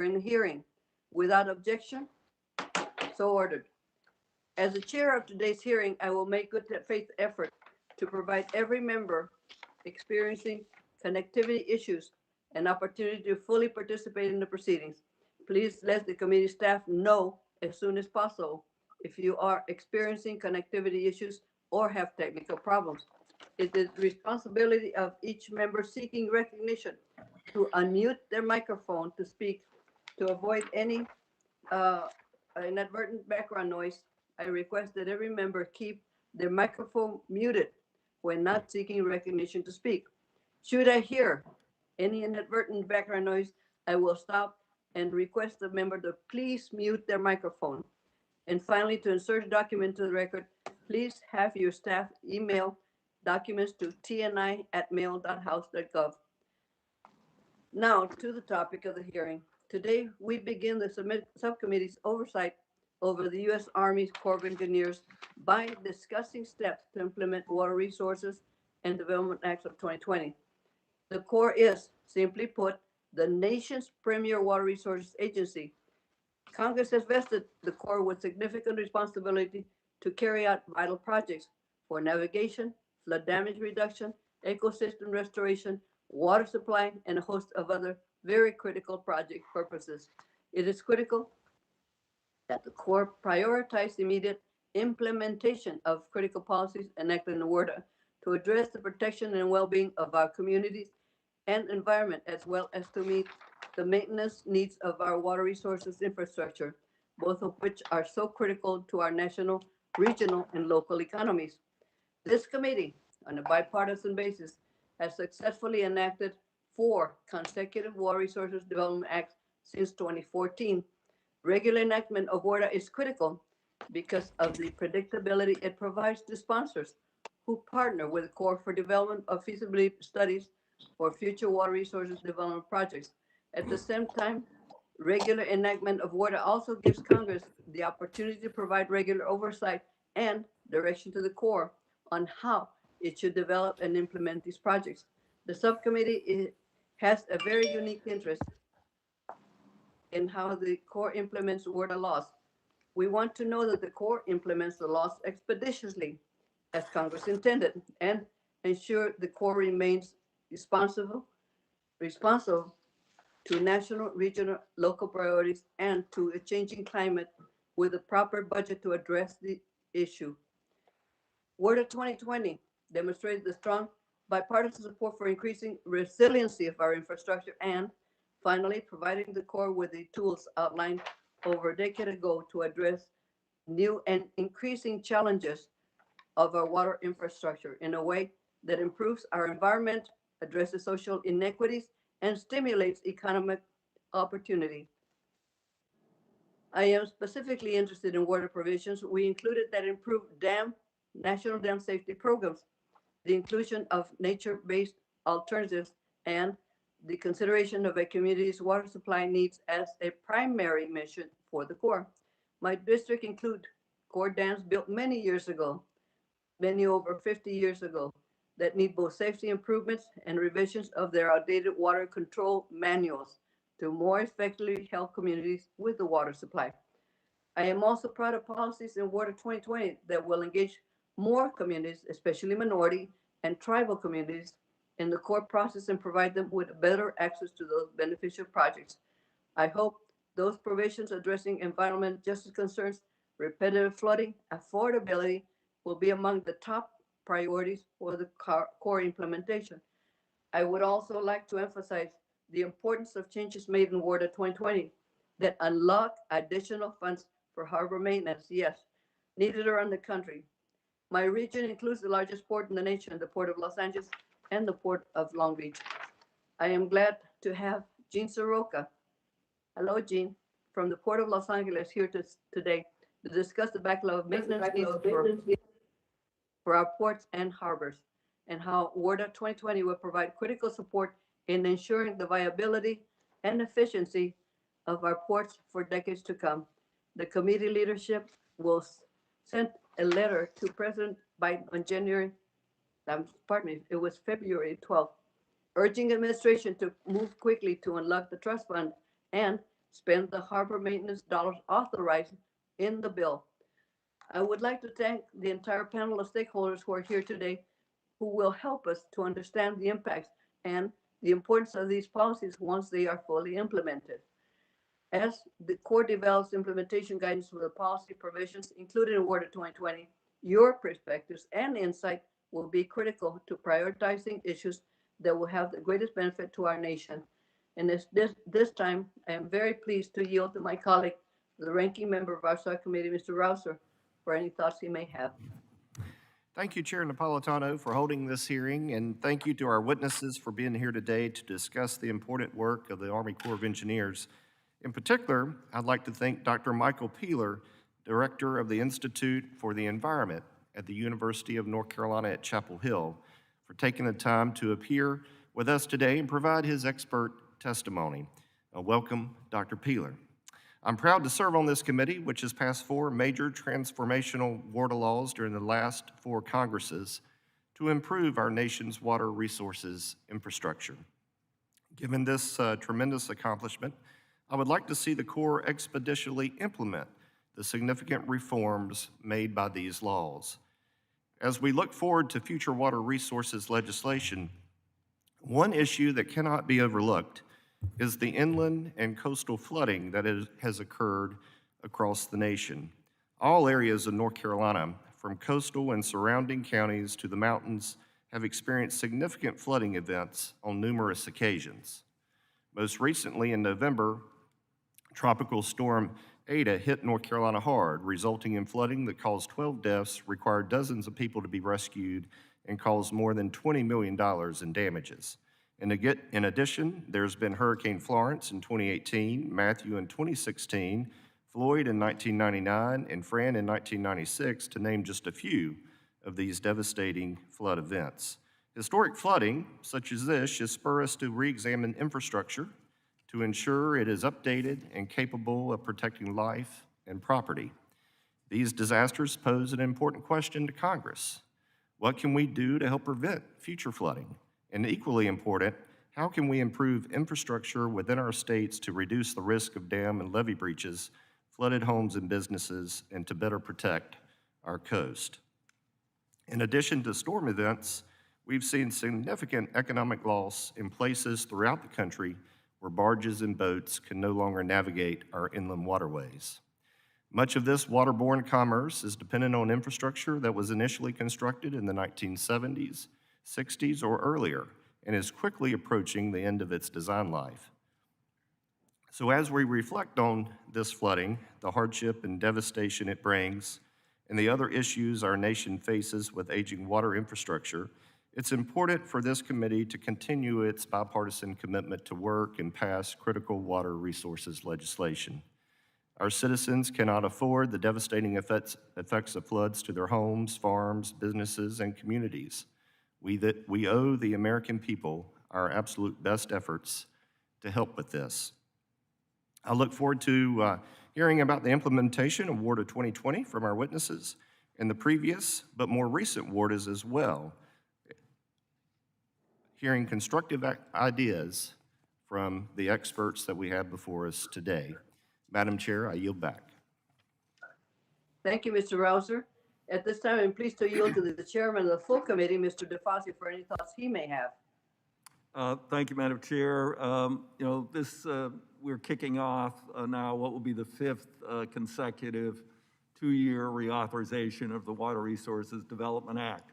during the hearing. Without objection, so ordered. As the chair of today's hearing, I will make good faith effort to provide every member experiencing connectivity issues an opportunity to fully participate in the proceedings. Please let the committee staff know as soon as possible if you are experiencing connectivity issues or have technical problems. It is the responsibility of each member seeking recognition to unmute their microphone to speak to avoid any uh, inadvertent background noise. I request that every member keep their microphone muted when not seeking recognition to speak. Should I hear any inadvertent background noise, I will stop and request the member to please mute their microphone. And finally, to insert a document to the record, please have your staff email documents to tni@mail.house.gov. Now to the topic of the hearing. Today, we begin the subcommittee's oversight over the U.S. Army Corps of Engineers by discussing steps to implement Water Resources and Development Act of 2020. The Corps is, simply put, the nation's premier water resources agency. Congress has vested the Corps with significant responsibility to carry out vital projects for navigation, flood damage reduction, ecosystem restoration, water supply, and a host of other very critical project purposes. It is critical that the Corps prioritize immediate implementation of critical policies enacted in the WRDA to address the protection and well-being of our communities and environment, as well as to meet the maintenance needs of our water resources infrastructure, both of which are so critical to our national, regional, and local economies. This committee, on a bipartisan basis, has successfully enacted 4 consecutive Water Resources Development Acts since 2014. Regular enactment of WRDA is critical because of the predictability it provides to sponsors who partner with the Corps for development of feasibility studies for future water resources development projects. At the same time, regular enactment of WRDA also gives Congress the opportunity to provide regular oversight and direction to the Corps on how it should develop and implement these projects. The subcommittee has a very unique interest in how the Corps implements WRDA laws. We want to know that the Corps implements the laws expeditiously as Congress intended and ensure the Corps remains responsive to national, regional, local priorities and to a changing climate with a proper budget to address the issue. WRDA 2020 demonstrated the strong bipartisan support for increasing resiliency of our infrastructure and finally providing the Corps with the tools outlined over a decade ago to address new and increasing challenges of our water infrastructure in a way that improves our environment, addresses social inequities, and stimulates economic opportunity. I am specifically interested in water provisions. We included that improve national dam safety programs, the inclusion of nature-based alternatives, and the consideration of a community's water supply needs as a primary mission for the Corps. My district include Corps dams built many years ago, many over 50 years ago, that need both safety improvements and revisions of their outdated water control manuals to more effectively help communities with the water supply. I am also proud of policies in WRDA 2020 that will engage more communities, especially minority and tribal communities, in the Corps process and provide them with better access to those beneficial projects. I hope those provisions addressing environmental justice concerns, repetitive flooding, affordability will be among the top priorities for the Corps implementation. I would also like to emphasize the importance of changes made in WRDA 2020 that unlock additional funds for harbor maintenance, yes, needed around the country. My region includes the largest port in the nation, the Port of Los Angeles and the Port of Long Beach. I am glad to have Jean Soroka. Hello, Jean, from the Port of Los Angeles here today to discuss the backlog of maintenance needs for our ports and harbors and how WRDA 2020 will provide critical support in ensuring the viability and efficiency of our ports for decades to come. The committee leadership will send a letter to President Biden on it was February 12th, urging administration to move quickly to unlock the trust fund and spend the harbor maintenance dollars authorized in the bill. I would like to thank the entire panel of stakeholders who are here today who will help us to understand the impacts and the importance of these policies once they are fully implemented. As the Corps develops implementation guidance for the policy provisions included in Order 2020, your perspectives and insight will be critical to prioritizing issues that will have the greatest benefit to our nation. And this time, I am very pleased to yield to my colleague, the ranking member of our subcommittee, Mr. Rouser, for any thoughts he may have. Thank you, Chair Napolitano, for holding this hearing, and thank you to our witnesses for being here today to discuss the important work of the Army Corps of Engineers. In particular, I'd like to thank Dr. Michael Peeler, Director of the Institute for the Environment at the University of North Carolina at Chapel Hill, for taking the time to appear with us today and provide his expert testimony. Welcome, Dr. Peeler. I'm proud to serve on this committee, which has passed 4 major transformational water laws during the last 4 Congresses to improve our nation's water resources infrastructure. Given this tremendous accomplishment, I would like to see the Corps expeditiously implement the significant reforms made by these laws. As we look forward to future water resources legislation, one issue that cannot be overlooked is the inland and coastal flooding that has occurred across the nation. All areas of North Carolina, from coastal and surrounding counties to the mountains, have experienced significant flooding events on numerous occasions. Most recently in November, Tropical Storm Ada hit North Carolina hard, resulting in flooding that caused 12 deaths, required dozens of people to be rescued, and caused more than $20 million in damages. In addition, there's been Hurricane Florence in 2018, Matthew in 2016, Floyd in 1999, and Fran in 1996, to name just a few of these devastating flood events. Historic flooding, such as this, should spur us to re-examine infrastructure to ensure it is updated and capable of protecting life and property. These disasters pose an important question to Congress. What can we do to help prevent future flooding? And equally important, how can we improve infrastructure within our states to reduce the risk of dam and levee breaches, flooded homes and businesses, and to better protect our coast? In addition to storm events, we've seen significant economic loss in places throughout the country where barges and boats can no longer navigate our inland waterways. Much of this waterborne commerce is dependent on infrastructure that was initially constructed in the 1970s, 60s, or earlier, and is quickly approaching the end of its design life. So as we reflect on this flooding, the hardship and devastation it brings, and the other issues our nation faces with aging water infrastructure, it's important for this committee to continue its bipartisan commitment to work and pass critical water resources legislation. Our citizens cannot afford the devastating effects of floods to their homes, farms, businesses, and communities. We owe the American people our absolute best efforts to help with this. I look forward to hearing about the implementation of WARDA 2020 from our witnesses and the previous but more recent WARDAs as well, hearing constructive ideas from the experts that we have before us today. Madam Chair, I yield back. Thank you, Mr. Rouser. At this time, I'm pleased to yield to the chairman of the full committee, Mr. DeFazio, for any thoughts he may have. Thank you, Madam Chair. We're kicking off now what will be the 5th consecutive 2-year reauthorization of the Water Resources Development Act.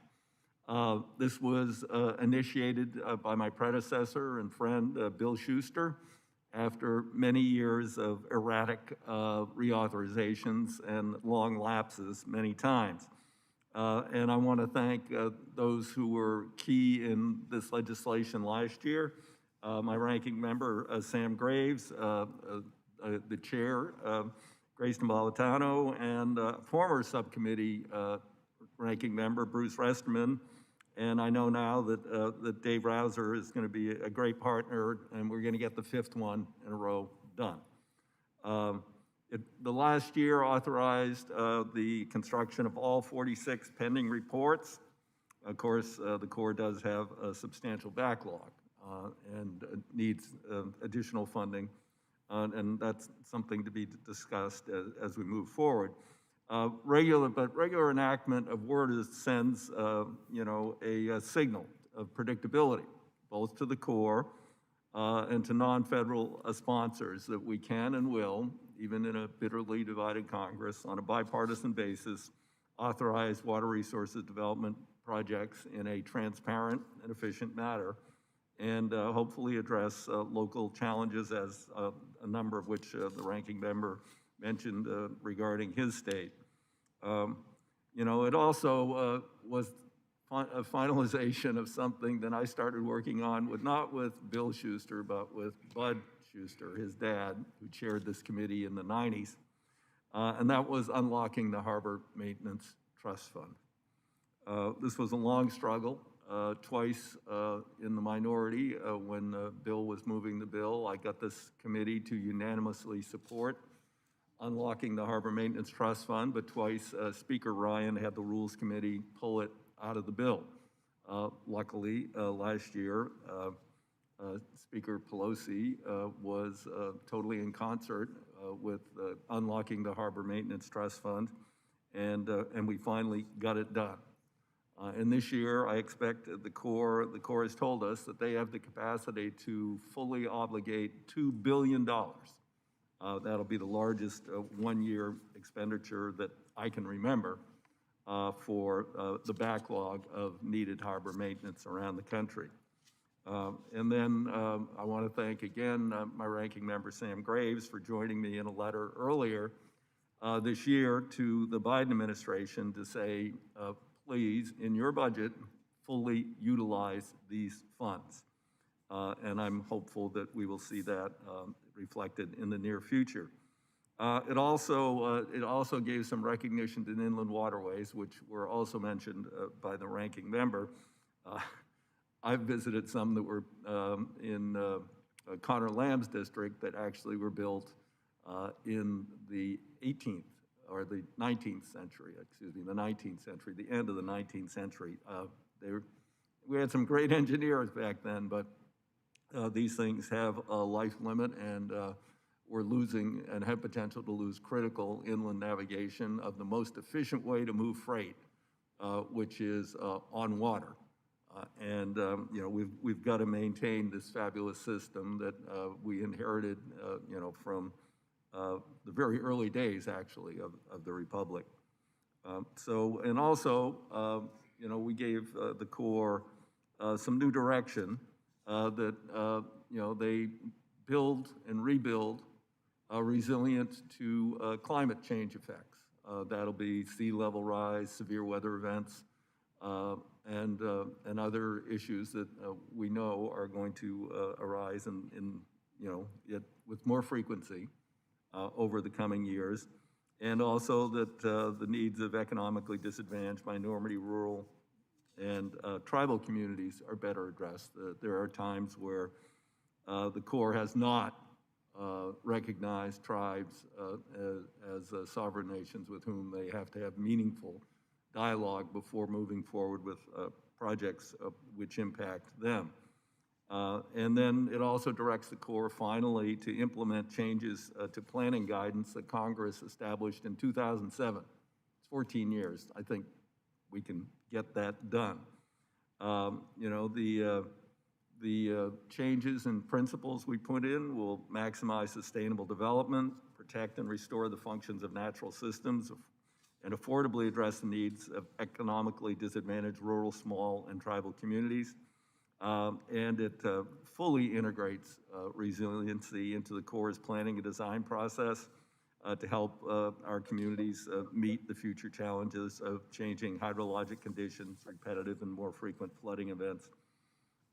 This was initiated by my predecessor and friend, Bill Schuster, after many years of erratic reauthorizations and long lapses many times. And I want to thank those who were key in this legislation last year. My ranking member, Sam Graves, the chair, Grace Napolitano, and former subcommittee ranking member, Bruce Resterman. And I know now that Dave Rouser is going to be a great partner, and we're going to get the 5th one in a row done. The last year authorized the construction of all 46 pending reports. Of course, the Corps does have a substantial backlog and needs additional funding and that's something to be discussed as we move forward. Regular enactment of WRDA sends, a signal of predictability, both to the Corps and to non-federal sponsors, that we can and will, even in a bitterly divided Congress, on a bipartisan basis, authorize water resources development projects in a transparent and efficient manner, and hopefully address local challenges, as a number of which the ranking member mentioned regarding his state. It also was a finalization of something that I started working on not with Bill Schuster, but with Bud Schuster, his dad, who chaired this committee in the 90s, and that was unlocking the Harbor Maintenance Trust Fund. This was a long struggle. Twice in the minority when Bill was moving the bill. I got this committee to unanimously support unlocking the Harbor Maintenance Trust Fund, but twice Speaker Ryan had the Rules Committee pull it out of the bill. Luckily, last year, Speaker Pelosi was totally in concert with unlocking the Harbor Maintenance Trust Fund, and we finally got it done. And this year, I expect the Corps has told us that they have the capacity to fully obligate $2 billion. That'll be the largest one-year expenditure that I can remember for the backlog of needed harbor maintenance around the country. And then I want to thank again my ranking member, Sam Graves, for joining me in a letter earlier this year to the Biden administration to say, please, in your budget, fully utilize these funds. And I'm hopeful that we will see that reflected in the near future. It also gave some recognition to inland waterways, which were also mentioned by the ranking member. I've visited some that were in Connor Lamb's district that actually were built in the 18th or the 19th century, the 19th century, the end of the 19th century. We had some great engineers back then, but these things have a life limit, and we're losing and have potential to lose critical inland navigation of the most efficient way to move freight, which is on water. We've got to maintain this fabulous system that we inherited, from the very early days, actually, of the Republic. We gave the Corps some new direction that, they build and rebuild resilient to climate change effects. That'll be sea level rise, severe weather events, and other issues that we know are going to arise with more frequency over the coming years, and also that the needs of economically disadvantaged minority, rural, and tribal communities are better addressed. There are times where the Corps has not recognized tribes as sovereign nations with whom they have to have meaningful dialogue before moving forward with projects which impact them. And then it also directs the Corps finally to implement changes to planning guidance that Congress established in 2007. It's 14 years. I think we can get that done. The changes and principles we put in will maximize sustainable development, protect and restore the functions of natural systems, and affordably address the needs of economically disadvantaged rural, small, and tribal communities. And it fully integrates resiliency into the Corps' planning and design process to help our communities meet the future challenges of changing hydrologic conditions, repetitive and more frequent flooding events.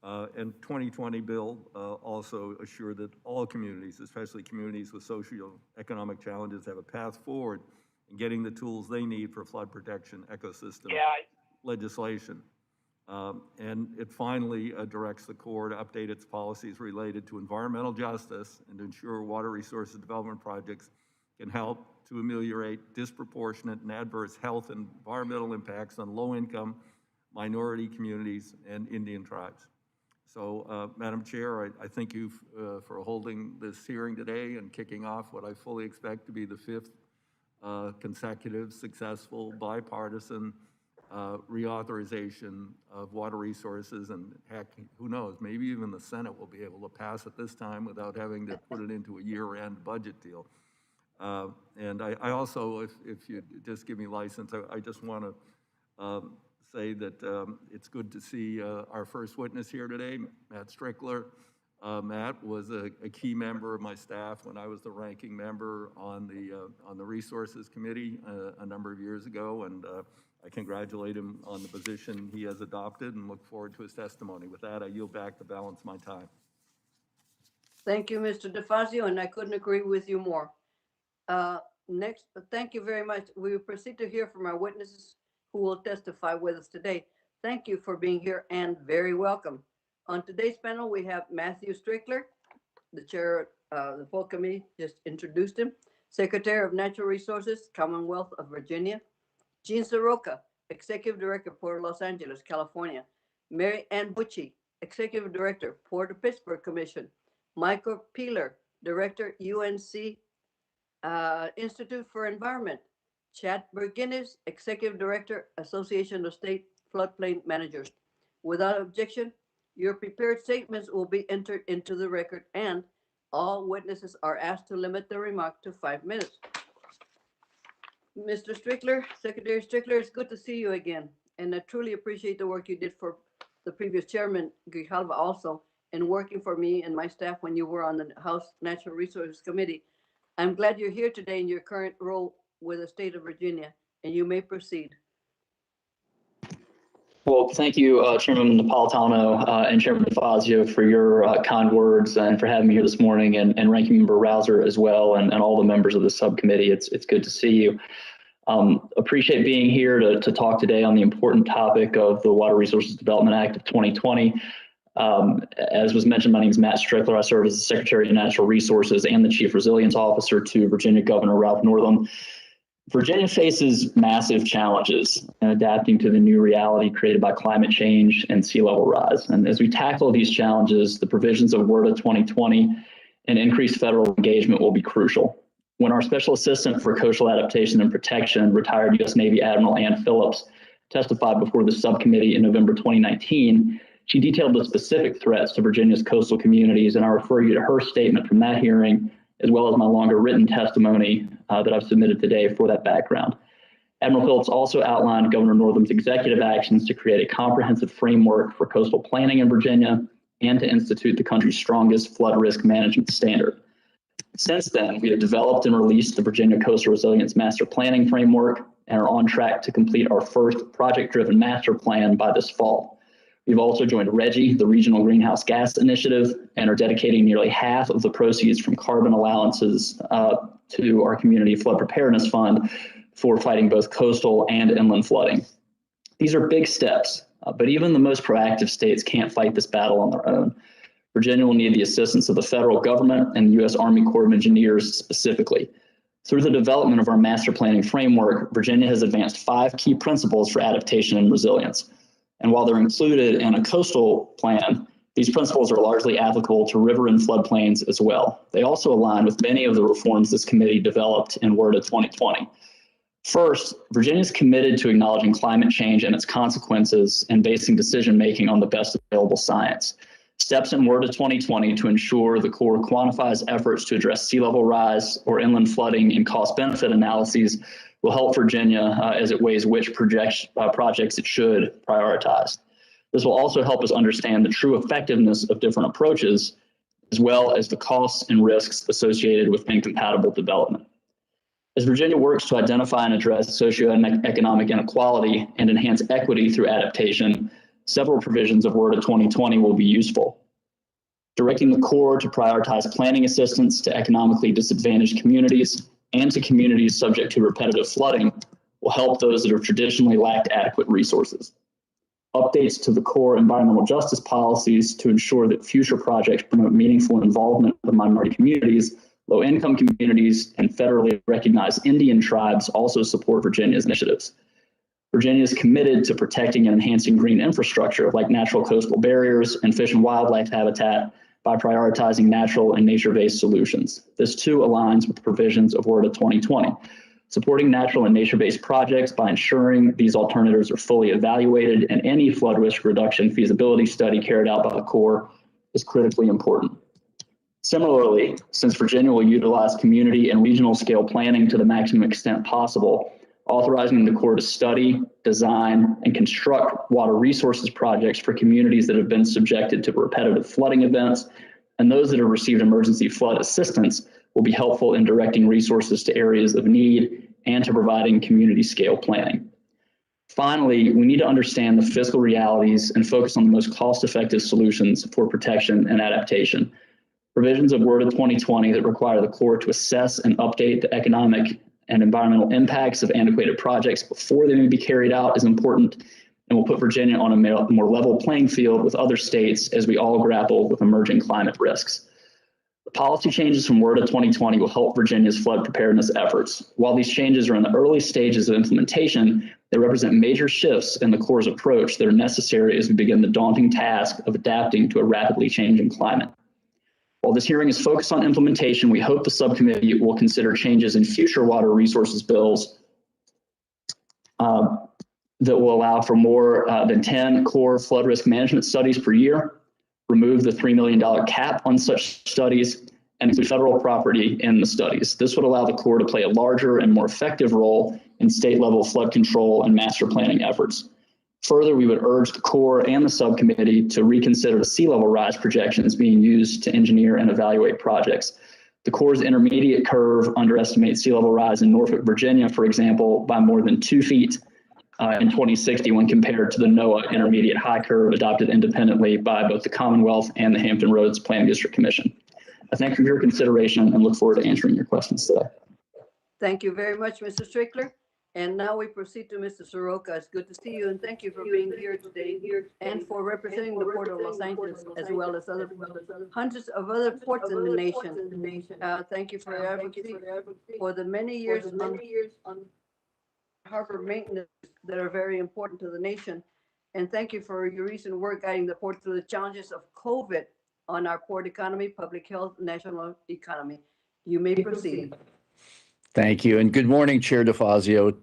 And 2020 bill also assured that all communities, especially communities with socio-economic challenges, have a path forward in getting the tools they need for flood protection ecosystem legislation. And it finally directs the Corps to update its policies related to environmental justice and to ensure water resources development projects can help to ameliorate disproportionate and adverse health and environmental impacts on low-income minority communities and Indian tribes. So, Madam Chair, I thank you for holding this hearing today and kicking off what I fully expect to be the 5th consecutive successful bipartisan reauthorization of water resources, and heck, who knows, maybe even the Senate will be able to pass it this time without having to put it into a year-end budget deal. And I also, if you just give me license, I just want to say that it's good to see our first witness here today, Matt Strickler. Matt was a key member of my staff when I was the ranking member on the Resources Committee a number of years ago, and I congratulate him on the position he has adopted and look forward to his testimony. With that, I yield back the balance of my time. Thank you, Mr. DeFazio, and I couldn't agree with you more. Next, thank you very much. We will proceed to hear from our witnesses who will testify with us today. Thank you for being here and very welcome. On today's panel, we have Matthew Strickler, the chair of the full committee, just introduced him, Secretary of Natural Resources, Commonwealth of Virginia, Jean Soroka, Executive Director, Port of Los Angeles, California, Mary Ann Bucci, Executive Director, Port of Pittsburgh Commission, Michael Peeler, Director, UNC Institute for Environment, Chad Berginis, Executive Director, Association of State Floodplain Managers. Without objection, your prepared statements will be entered into the record, and all witnesses are asked to limit their remark to 5 minutes. Mr. Strickler, Secretary Strickler, it's good to see you again, and I truly appreciate the work you did for the previous chairman, Grijalva, also, and working for me and my staff when you were on the House Natural Resources Committee. I'm glad you're here today in your current role with the state of Virginia, and you may proceed. Well, thank you, Chairman Napolitano and Chairman DeFazio, for your kind words and for having me here this morning, and Ranking Member Rouser as well, and all the members of the subcommittee. It's good to see you. Appreciate being here to talk today on the important topic of the Water Resources Development Act of 2020. As was mentioned, my name is Matt Strickler. I serve as the Secretary of Natural Resources and the Chief Resilience Officer to Virginia Governor Ralph Northam. Virginia faces massive challenges in adapting to the new reality created by climate change and sea level rise. And as we tackle these challenges, the provisions of WRDA 2020 and increased federal engagement will be crucial. When our Special Assistant for Coastal Adaptation and Protection, retired U.S. Navy Admiral Ann Phillips, testified before the subcommittee in November 2019, she detailed the specific threats to Virginia's coastal communities, and I refer you to her statement from that hearing, as well as my longer written testimony that I've submitted today for that background. Admiral Phillips also outlined Governor Northam's executive actions to create a comprehensive framework for coastal planning in Virginia and to institute the country's strongest flood risk management standard. Since then, we have developed and released the Virginia Coastal Resilience Master Planning Framework and are on track to complete our first project-driven master plan by this fall. We've also joined RGGI, the Regional Greenhouse Gas Initiative, and are dedicating nearly half of the proceeds from carbon allowances to our Community Flood Preparedness Fund for fighting both coastal and inland flooding. These are big steps, but even the most proactive states can't fight this battle on their own. Virginia will need the assistance of the federal government and the U.S. Army Corps of Engineers specifically. Through the development of our master planning framework, Virginia has advanced 5 key principles for adaptation and resilience. And while they're included in a coastal plan, these principles are largely applicable to river and floodplains as well. They also align with many of the reforms this committee developed in WRDA 2020. First, Virginia is committed to acknowledging climate change and its consequences and basing decision-making on the best available science. Steps in WRDA 2020 to ensure the Corps quantifies efforts to address sea level rise or inland flooding in cost-benefit analyses will help Virginia as it weighs which projects it should prioritize. This will also help us understand the true effectiveness of different approaches, as well as the costs and risks associated with incompatible development. As Virginia works to identify and address socioeconomic inequality and enhance equity through adaptation, several provisions of WRDA 2020 will be useful. Directing the Corps to prioritize planning assistance to economically disadvantaged communities and to communities subject to repetitive flooding will help those that have traditionally lacked adequate resources. Updates to the Corps environmental justice policies to ensure that future projects promote meaningful involvement of minority communities, low-income communities, and federally recognized Indian tribes also support Virginia's initiatives. Virginia is committed to protecting and enhancing green infrastructure like natural coastal barriers and fish and wildlife habitat by prioritizing natural and nature-based solutions. This too aligns with the provisions of WRDA 2020. Supporting natural and nature-based projects by ensuring these alternatives are fully evaluated and any flood risk reduction feasibility study carried out by the Corps is critically important. Similarly, since Virginia will utilize community and regional scale planning to the maximum extent possible, authorizing the Corps to study, design, and construct water resources projects for communities that have been subjected to repetitive flooding events and those that have received emergency flood assistance will be helpful in directing resources to areas of need and to providing community scale planning. Finally, we need to understand the fiscal realities and focus on the most cost-effective solutions for protection and adaptation. Provisions of WRDA 2020 that require the Corps to assess and update the economic and environmental impacts of antiquated projects before they may be carried out is important and will put Virginia on a more level playing field with other states as we all grapple with emerging climate risks. The policy changes from WRDA 2020 will help Virginia's flood preparedness efforts. While these changes are in the early stages of implementation, they represent major shifts in the Corps' approach that are necessary as we begin the daunting task of adapting to a rapidly changing climate. While this hearing is focused on implementation, we hope the subcommittee will consider changes in future water resources bills that will allow for more than 10 core flood risk management studies per year, remove the $3 million cap on such studies, and include federal property in the studies. This would allow the Corps to play a larger and more effective role in state-level flood control and master planning efforts. Further, we would urge the Corps and the subcommittee to reconsider the sea level rise projections being used to engineer and evaluate projects. The Corps' intermediate curve underestimates sea level rise in Norfolk, Virginia, for example, by more than 2 feet in 2060 when compared to the NOAA intermediate high curve adopted independently by both the Commonwealth and the Hampton Roads Planning District Commission. I thank you for your consideration and look forward to answering your questions today. Thank you very much, Mr. Strickler. And now we proceed to Mr. Soroka. It's good to see you and thank you for being here today and for representing the Port of Los Angeles as well as hundreds of other ports in the nation. Thank you for your advocacy for the many years on harbor maintenance that are very important to the nation. And thank you for your recent work guiding the port through the challenges of COVID on our port economy, public health, national economy. You may proceed. Thank you, and good morning, Chair DeFazio,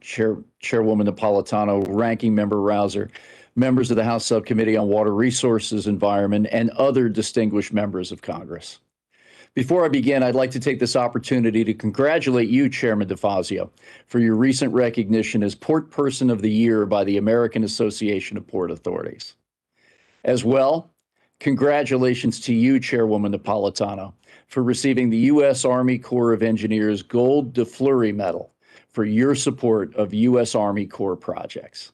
Chairwoman Napolitano, Ranking Member Rouser, members of the House Subcommittee on Water Resources, Environment, and other distinguished members of Congress. Before I begin, I'd like to take this opportunity to congratulate you, Chairman DeFazio, for your recent recognition as Port Person of the Year by the American Association of Port Authorities. As well, congratulations to you, Chairwoman Napolitano, for receiving the U.S. Army Corps of Engineers Gold de Fleury Medal for your support of U.S. Army Corps projects.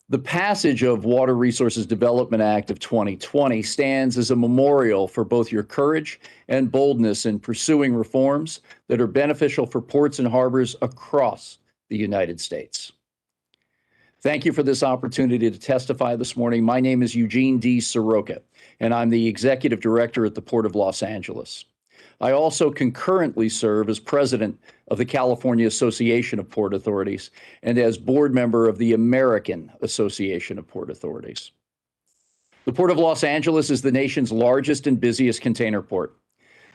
The passage of Water Resources Development Act of 2020 stands as a memorial for both your courage and boldness in pursuing reforms that are beneficial for ports and harbors across the United States. Thank you for this opportunity to testify this morning. My name is Eugene D. Soroka, and I'm the Executive Director at the Port of Los Angeles. I also concurrently serve as President of the California Association of Port Authorities and as board member of the American Association of Port Authorities. The Port of Los Angeles is the nation's largest and busiest container port.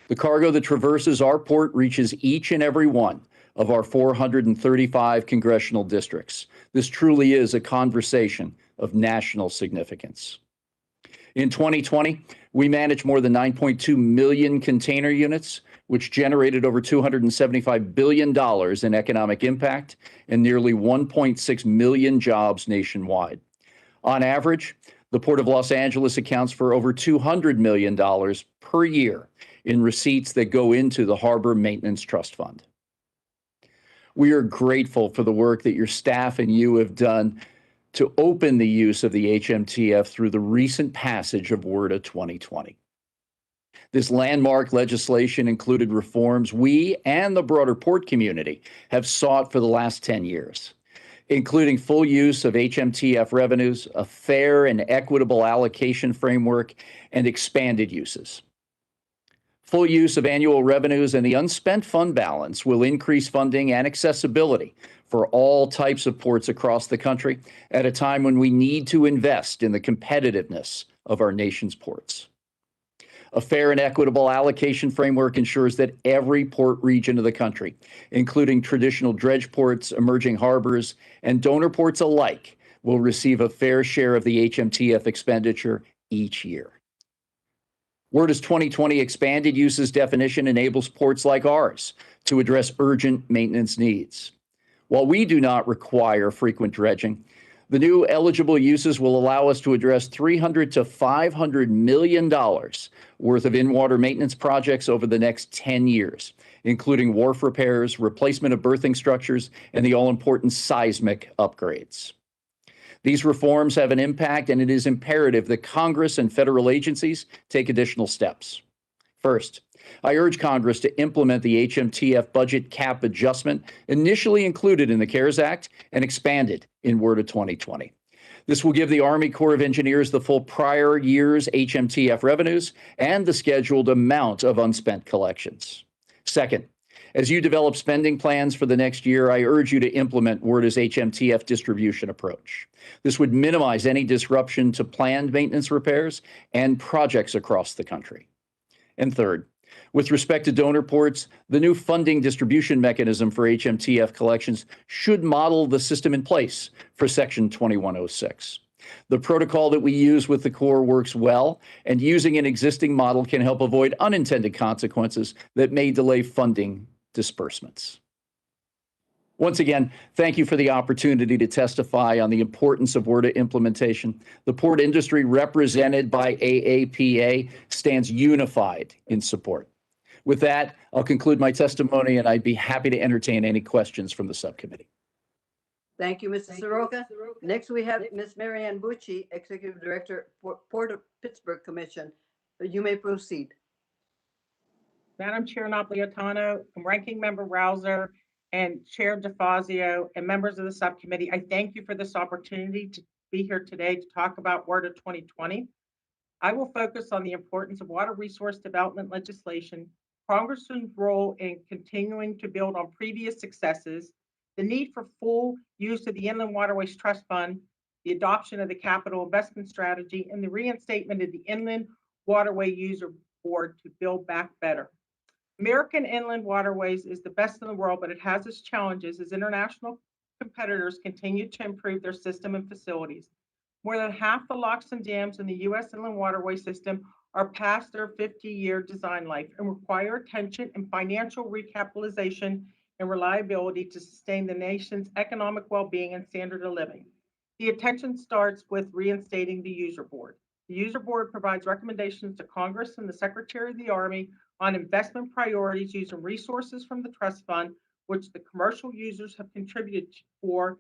The cargo that traverses our port reaches each and every one of our 435 congressional districts. This truly is a conversation of national significance. In 2020, we managed more than 9.2 million container units, which generated over $275 billion in economic impact and nearly 1.6 million jobs nationwide. On average, the Port of Los Angeles accounts for over $200 million per year in receipts that go into the Harbor Maintenance Trust Fund. We are grateful for the work that your staff and you have done to open the use of the HMTF through the recent passage of WRDA 2020. This landmark legislation included reforms we and the broader port community have sought for the last 10 years, including full use of HMTF revenues, a fair and equitable allocation framework, and expanded uses. Full use of annual revenues and the unspent fund balance will increase funding and accessibility for all types of ports across the country at a time when we need to invest in the competitiveness of our nation's ports. A fair and equitable allocation framework ensures that every port region of the country, including traditional dredge ports, emerging harbors, and donor ports alike, will receive a fair share of the HMTF expenditure each year. WRDA's 2020 expanded uses definition enables ports like ours to address urgent maintenance needs. While we do not require frequent dredging, the new eligible uses will allow us to address $300 to $500 million worth of in-water maintenance projects over the next 10 years, including wharf repairs, replacement of berthing structures, and the all-important seismic upgrades. These reforms have an impact, and it is imperative that Congress and federal agencies take additional steps. First, I urge Congress to implement the HMTF budget cap adjustment initially included in the CARES Act and expanded in WRDA 2020. This will give the Army Corps of Engineers the full prior year's HMTF revenues and the scheduled amount of unspent collections. Second, as you develop spending plans for the next year, I urge you to implement WRDA's HMTF distribution approach. This would minimize any disruption to planned maintenance repairs and projects across the country. And third, with respect to donor ports, the new funding distribution mechanism for HMTF collections should model the system in place for Section 2106. The protocol that we use with the Corps works well, and using an existing model can help avoid unintended consequences that may delay funding disbursements. Once again, thank you for the opportunity to testify on the importance of WRDA implementation. The port industry represented by AAPA stands unified in support. With that, I'll conclude my testimony, and I'd be happy to entertain any questions from the subcommittee. Thank you, Mr. Soroka. Next, we have Ms. Marianne Bucci, Executive Director for Port of Pittsburgh Commission. You may proceed. Madam Chair Napolitano, Ranking Member Rouser, and Chair DeFazio, and members of the subcommittee, I thank you for this opportunity to be here today to talk about WRDA 2020. I will focus on the importance of water resource development legislation, Congress's role in continuing to build on previous successes, the need for full use of the Inland Waterways Trust Fund, the adoption of the capital investment strategy, and the reinstatement of the Inland Waterway User Board to build back better. American inland waterways is the best in the world, but it has its challenges as international competitors continue to improve their system and facilities. More than half the locks and dams in the U.S. inland waterway system are past their 50-year design life and require attention and financial recapitalization and reliability to sustain the nation's economic well-being and standard of living. The attention starts with reinstating the user board. The user board provides recommendations to Congress and the Secretary of the Army on investment priorities using resources from the trust fund, which the commercial users have contributed for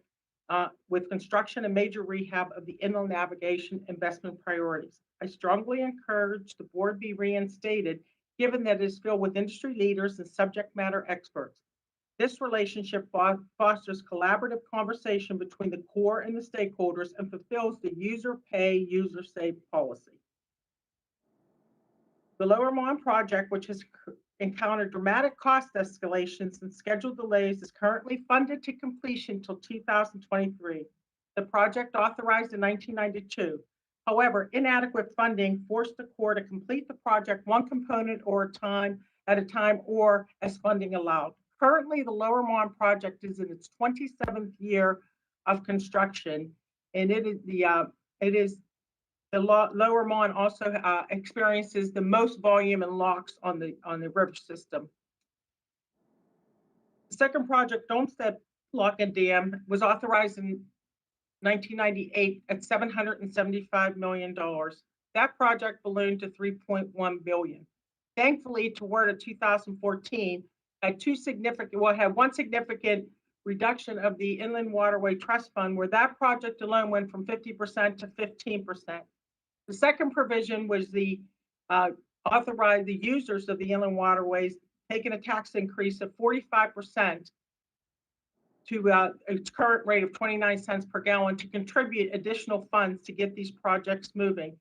with construction and major rehab of the inland navigation investment priorities. I strongly encourage the board be reinstated, given that it is filled with industry leaders and subject matter experts. This relationship fosters collaborative conversation between the Corps and the stakeholders and fulfills the user pay, user save policy. The Lower Mon project, which has encountered dramatic cost escalations and schedule delays, is currently funded to completion until 2023. The project authorized in 1992. However, inadequate funding forced the Corps to complete the project one component at a time or as funding allowed. Currently, the Lower Mon project is in its 27th year of construction, and the Lower Mon also experiences the most volume and locks on the river system. The second project, Olmsted Lock and Dam, was authorized in 1998 at $775 million. That project ballooned to $3.1 billion. Thankfully, toward 2014, had one significant reduction of the Inland Waterway Trust Fund, where that project alone went from 50% to 15%. The second provision was the authorize the users of the inland waterways taking a tax increase of 45% to its current rate of 29 cents per gallon to contribute additional funds to get these projects moving.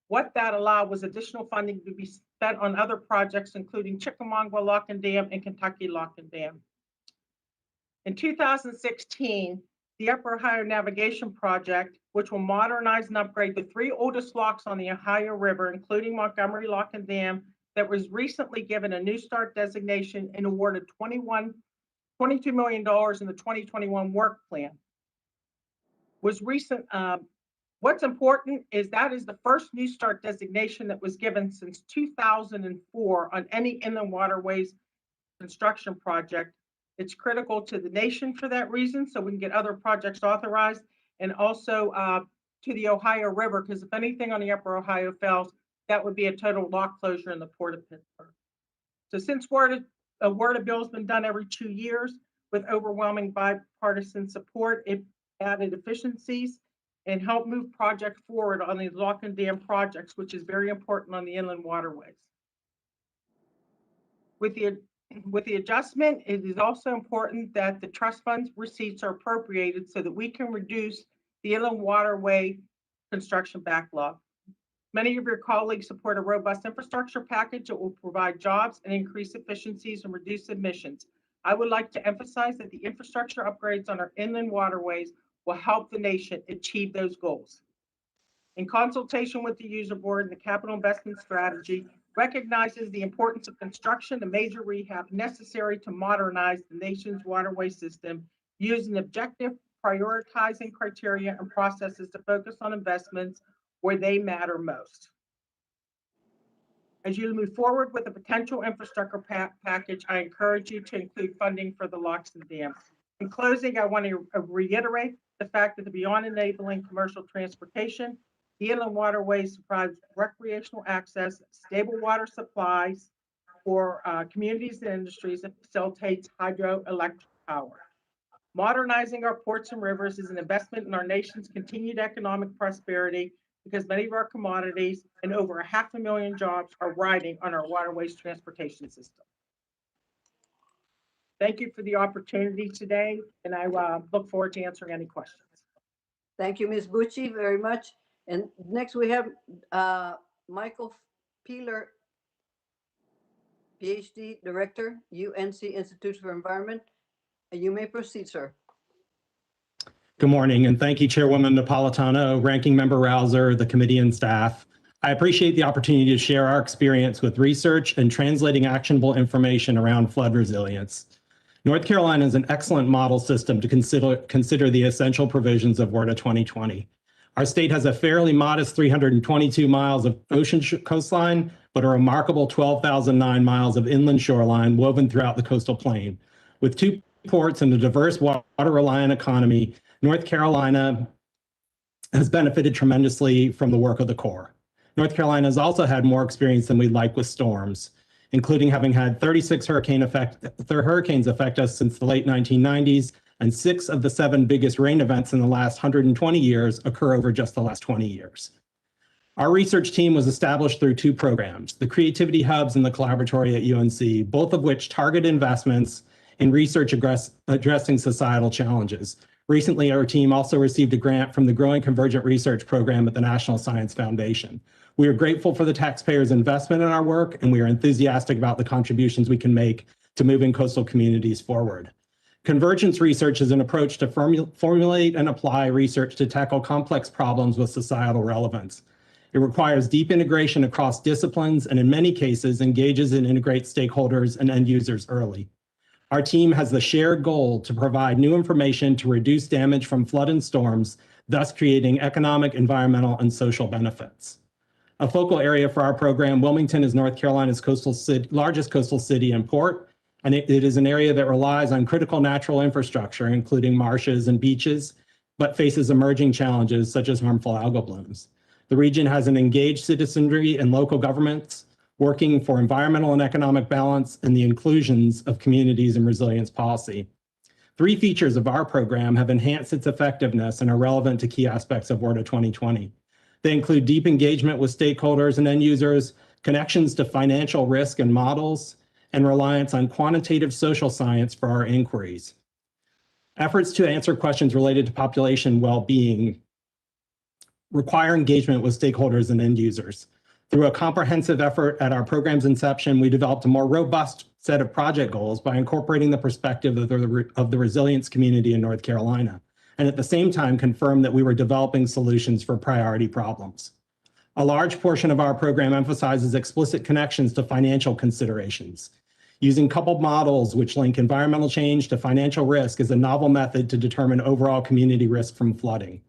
What that allowed was additional funding to be spent on other projects, including Chickamauga Lock and Dam and Kentucky Lock and Dam. In 2016, the Upper Ohio Navigation Project, which will modernize and upgrade the 3 oldest locks on the Ohio River, including Montgomery Lock and Dam, that was recently given a New Start designation and awarded $22 million in the 2021 work plan. What's important is that is the first New Start designation that was given since 2004 on any inland waterways construction project. It's critical to the nation for that reason, so we can get other projects authorized, and also to the Ohio River, because if anything on the Upper Ohio fails, that would be a total lock closure in the Port of Pittsburgh. So since a WRDA bill has been done every 2 years with overwhelming bipartisan support, it added efficiencies and helped move projects forward on these lock and dam projects, which is very important on the inland waterways. With the adjustment, it is also important that the trust funds receipts are appropriated so that we can reduce the inland waterway construction backlog. Many of your colleagues support a robust infrastructure package that will provide jobs and increase efficiencies and reduce emissions. I would like to emphasize that the infrastructure upgrades on our inland waterways will help the nation achieve those goals. In consultation with the user board, and the capital investment strategy recognizes the importance of construction and major rehab necessary to modernize the nation's waterway system using objective prioritizing criteria and processes to focus on investments where they matter most. As you move forward with the potential infrastructure package, I encourage you to include funding for the locks and dams. In closing, I want to reiterate the fact that beyond enabling commercial transportation, the inland waterways provides recreational access, stable water supplies for communities and industries, that facilitates hydroelectric power. Modernizing our ports and rivers is an investment in our nation's continued economic prosperity, because many of our commodities and over 500,000 jobs are riding on our waterways transportation system. Thank you for the opportunity today, and I look forward to answering any questions. Thank you, Ms. Bucci, very much. And next we have Michael Peeler, PhD, Director, UNC Institute for Environment. You may proceed, sir. Good morning, and thank you, Chairwoman Napolitano, Ranking Member Rouser, the committee and staff. I appreciate the opportunity to share our experience with research and translating actionable information around flood resilience. North Carolina is an excellent model system to consider the essential provisions of WRDA 2020. Our state has a fairly modest 322 miles of ocean coastline, but a remarkable 12,009 miles of inland shoreline woven throughout the coastal plain. With 2 ports and a diverse water-reliant economy, North Carolina has benefited tremendously from the work of the Corps. North Carolina has also had more experience than we'd like with storms, including having had 36 hurricanes affect us since the late 1990s, and 6 of the 7 biggest rain events in the last 120 years occur over just the last 20 years. Our research team was established through 2 programs, the Creativity Hubs and the Collaboratory at UNC, both of which target investments in research addressing societal challenges. Recently, our team also received a grant from the Growing Convergent Research Program at the National Science Foundation. We are grateful for the taxpayers' investment in our work, and we are enthusiastic about the contributions we can make to moving coastal communities forward. Convergence research is an approach to formulate and apply research to tackle complex problems with societal relevance. It requires deep integration across disciplines and in many cases engages and integrates stakeholders and end users early. Our team has the shared goal to provide new information to reduce damage from flood and storms, thus creating economic, environmental, and social benefits. A focal area for our program, Wilmington is North Carolina's largest coastal city and port, and it is an area that relies on critical natural infrastructure, including marshes and beaches, but faces emerging challenges such as harmful algal blooms. The region has an engaged citizenry and local governments working for environmental and economic balance and the inclusions of communities and resilience policy. 3 features of our program have enhanced its effectiveness and are relevant to key aspects of WRDA 2020. They include deep engagement with stakeholders and end users, connections to financial risk and models, and reliance on quantitative social science for our inquiries. Efforts to answer questions related to population well-being require engagement with stakeholders and end users. Through a comprehensive effort at our program's inception, we developed a more robust set of project goals by incorporating the perspective of the resilience community in North Carolina, and at the same time confirmed that we were developing solutions for priority problems. A large portion of our program emphasizes explicit connections to financial considerations. Using coupled models which link environmental change to financial risk is a novel method to determine overall community risk from flooding.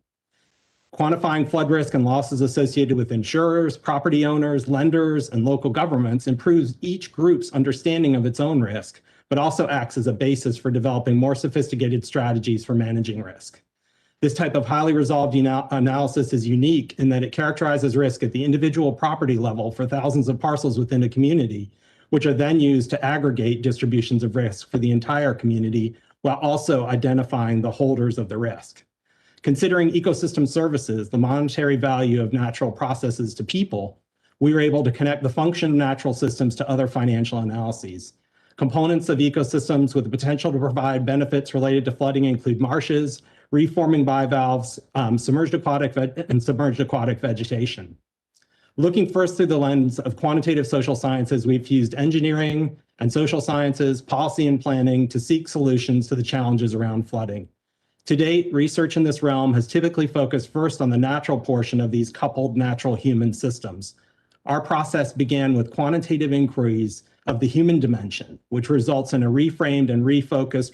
Quantifying flood risk and losses associated with insurers, property owners, lenders, and local governments improves each group's understanding of its own risk, but also acts as a basis for developing more sophisticated strategies for managing risk. This type of highly resolved analysis is unique in that it characterizes risk at the individual property level for thousands of parcels within a community, which are then used to aggregate distributions of risk for the entire community while also identifying the holders of the risk. Considering ecosystem services, the monetary value of natural processes to people, we were able to connect the function of natural systems to other financial analyses. Components of ecosystems with the potential to provide benefits related to flooding include marshes, reforming bivalves, submerged aquatic vegetation. Looking first through the lens of quantitative social sciences, we've used engineering and social sciences, policy and planning to seek solutions to the challenges around flooding. To date, research in this realm has typically focused first on the natural portion of these coupled natural human systems. Our process began with quantitative inquiries of the human dimension, which results in a reframed and refocused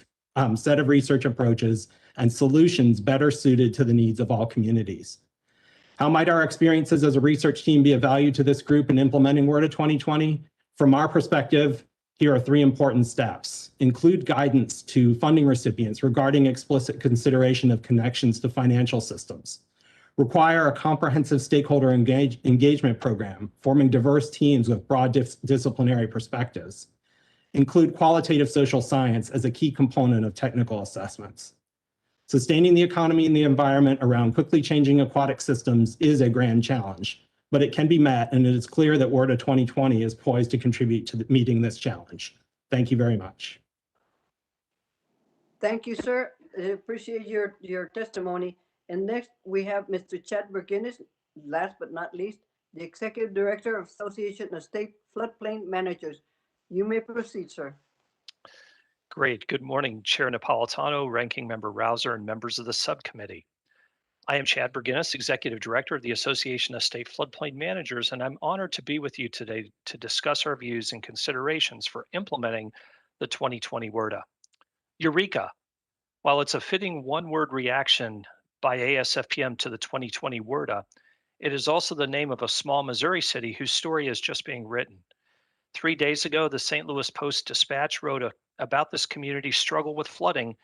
set of research approaches and solutions better suited to the needs of all communities. How might our experiences as a research team be of value to this group in implementing WRDA 2020? From our perspective, here are 3 important steps. Include guidance to funding recipients regarding explicit consideration of connections to financial systems. Require a comprehensive stakeholder engagement program, forming diverse teams with broad disciplinary perspectives. Include qualitative social science as a key component of technical assessments. Sustaining the economy and the environment around quickly changing aquatic systems is a grand challenge, but it can be met, and it is clear that WRDA 2020 is poised to contribute to meeting this challenge. Thank you very much. Thank you, sir. I appreciate your testimony. And next, we have Mr. Chad McGinnis, last but not least, the Executive Director of Association of State Floodplain Managers. You may proceed, sir. Great. Good morning, Chair Napolitano, Ranking Member Rouser, and members of the subcommittee. I am Chad Berginnis, Executive Director of the Association of State Floodplain Managers, and I'm honored to be with you today to discuss our views and considerations for implementing the 2020 WRDA. Eureka! While it's a fitting one-word reaction by ASFPM to the 2020 WRDA, it is also the name of a small Missouri city whose story is just being written. 3 days ago, the St. Louis Post-Dispatch wrote about this community's struggle with flooding,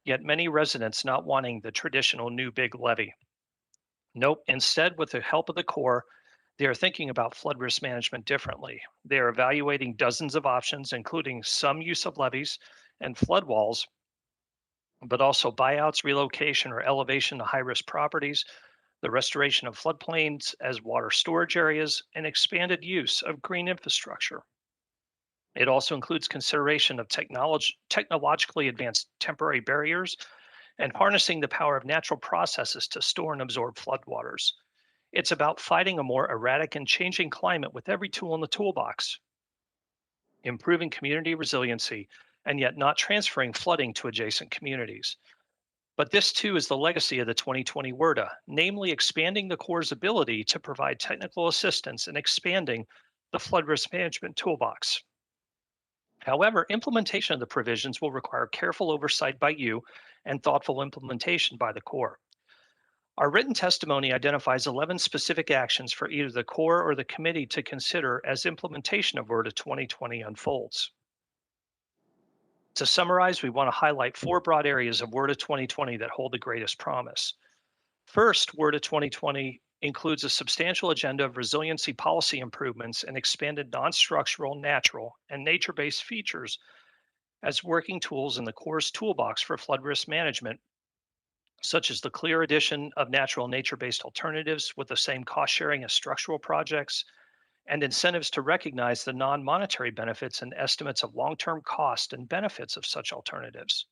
yet many residents not wanting the traditional new big levee. Nope, instead, with the help of the Corps, they are thinking about flood risk management differently. They are evaluating dozens of options, including some use of levees and flood walls, but also buyouts, relocation, or elevation to high-risk properties, the restoration of floodplains as water storage areas, and expanded use of green infrastructure. It also includes consideration of technologically advanced temporary barriers and harnessing the power of natural processes to store and absorb floodwaters. It's about fighting a more erratic and changing climate with every tool in the toolbox, improving community resiliency, and yet not transferring flooding to adjacent communities. But this too is the legacy of the 2020 WRDA, namely expanding the Corps' ability to provide technical assistance and expanding the flood risk management toolbox. However, implementation of the provisions will require careful oversight by you and thoughtful implementation by the Corps. Our written testimony identifies 11 specific actions for either the Corps or the committee to consider as implementation of WRDA 2020 unfolds. To summarize, we want to highlight 4 broad areas of WRDA 2020 that hold the greatest promise. First, WRDA 2020 includes a substantial agenda of resiliency policy improvements and expanded non-structural, natural, and nature-based features as working tools in the Corps' toolbox for flood risk management, such as the clear addition of natural nature-based alternatives with the same cost sharing as structural projects, and incentives to recognize the non-monetary benefits and estimates of long-term cost and benefits of such alternatives.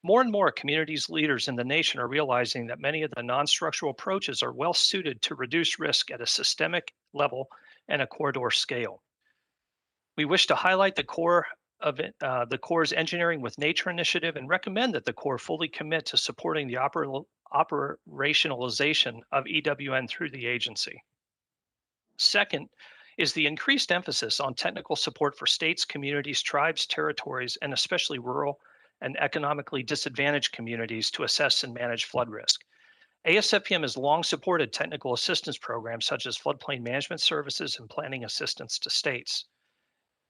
More and more communities leaders in the nation are realizing that many of the non-structural approaches are well suited to reduce risk at a systemic level and a corridor scale. We wish to highlight the Corps' Engineering with Nature initiative and recommend that the Corps fully commit to supporting the operationalization of EWN through the agency. Second is the increased emphasis on technical support for states, communities, tribes, territories, and especially rural and economically disadvantaged communities to assess and manage flood risk. ASFPM has long supported technical assistance programs such as floodplain management services and planning assistance to states.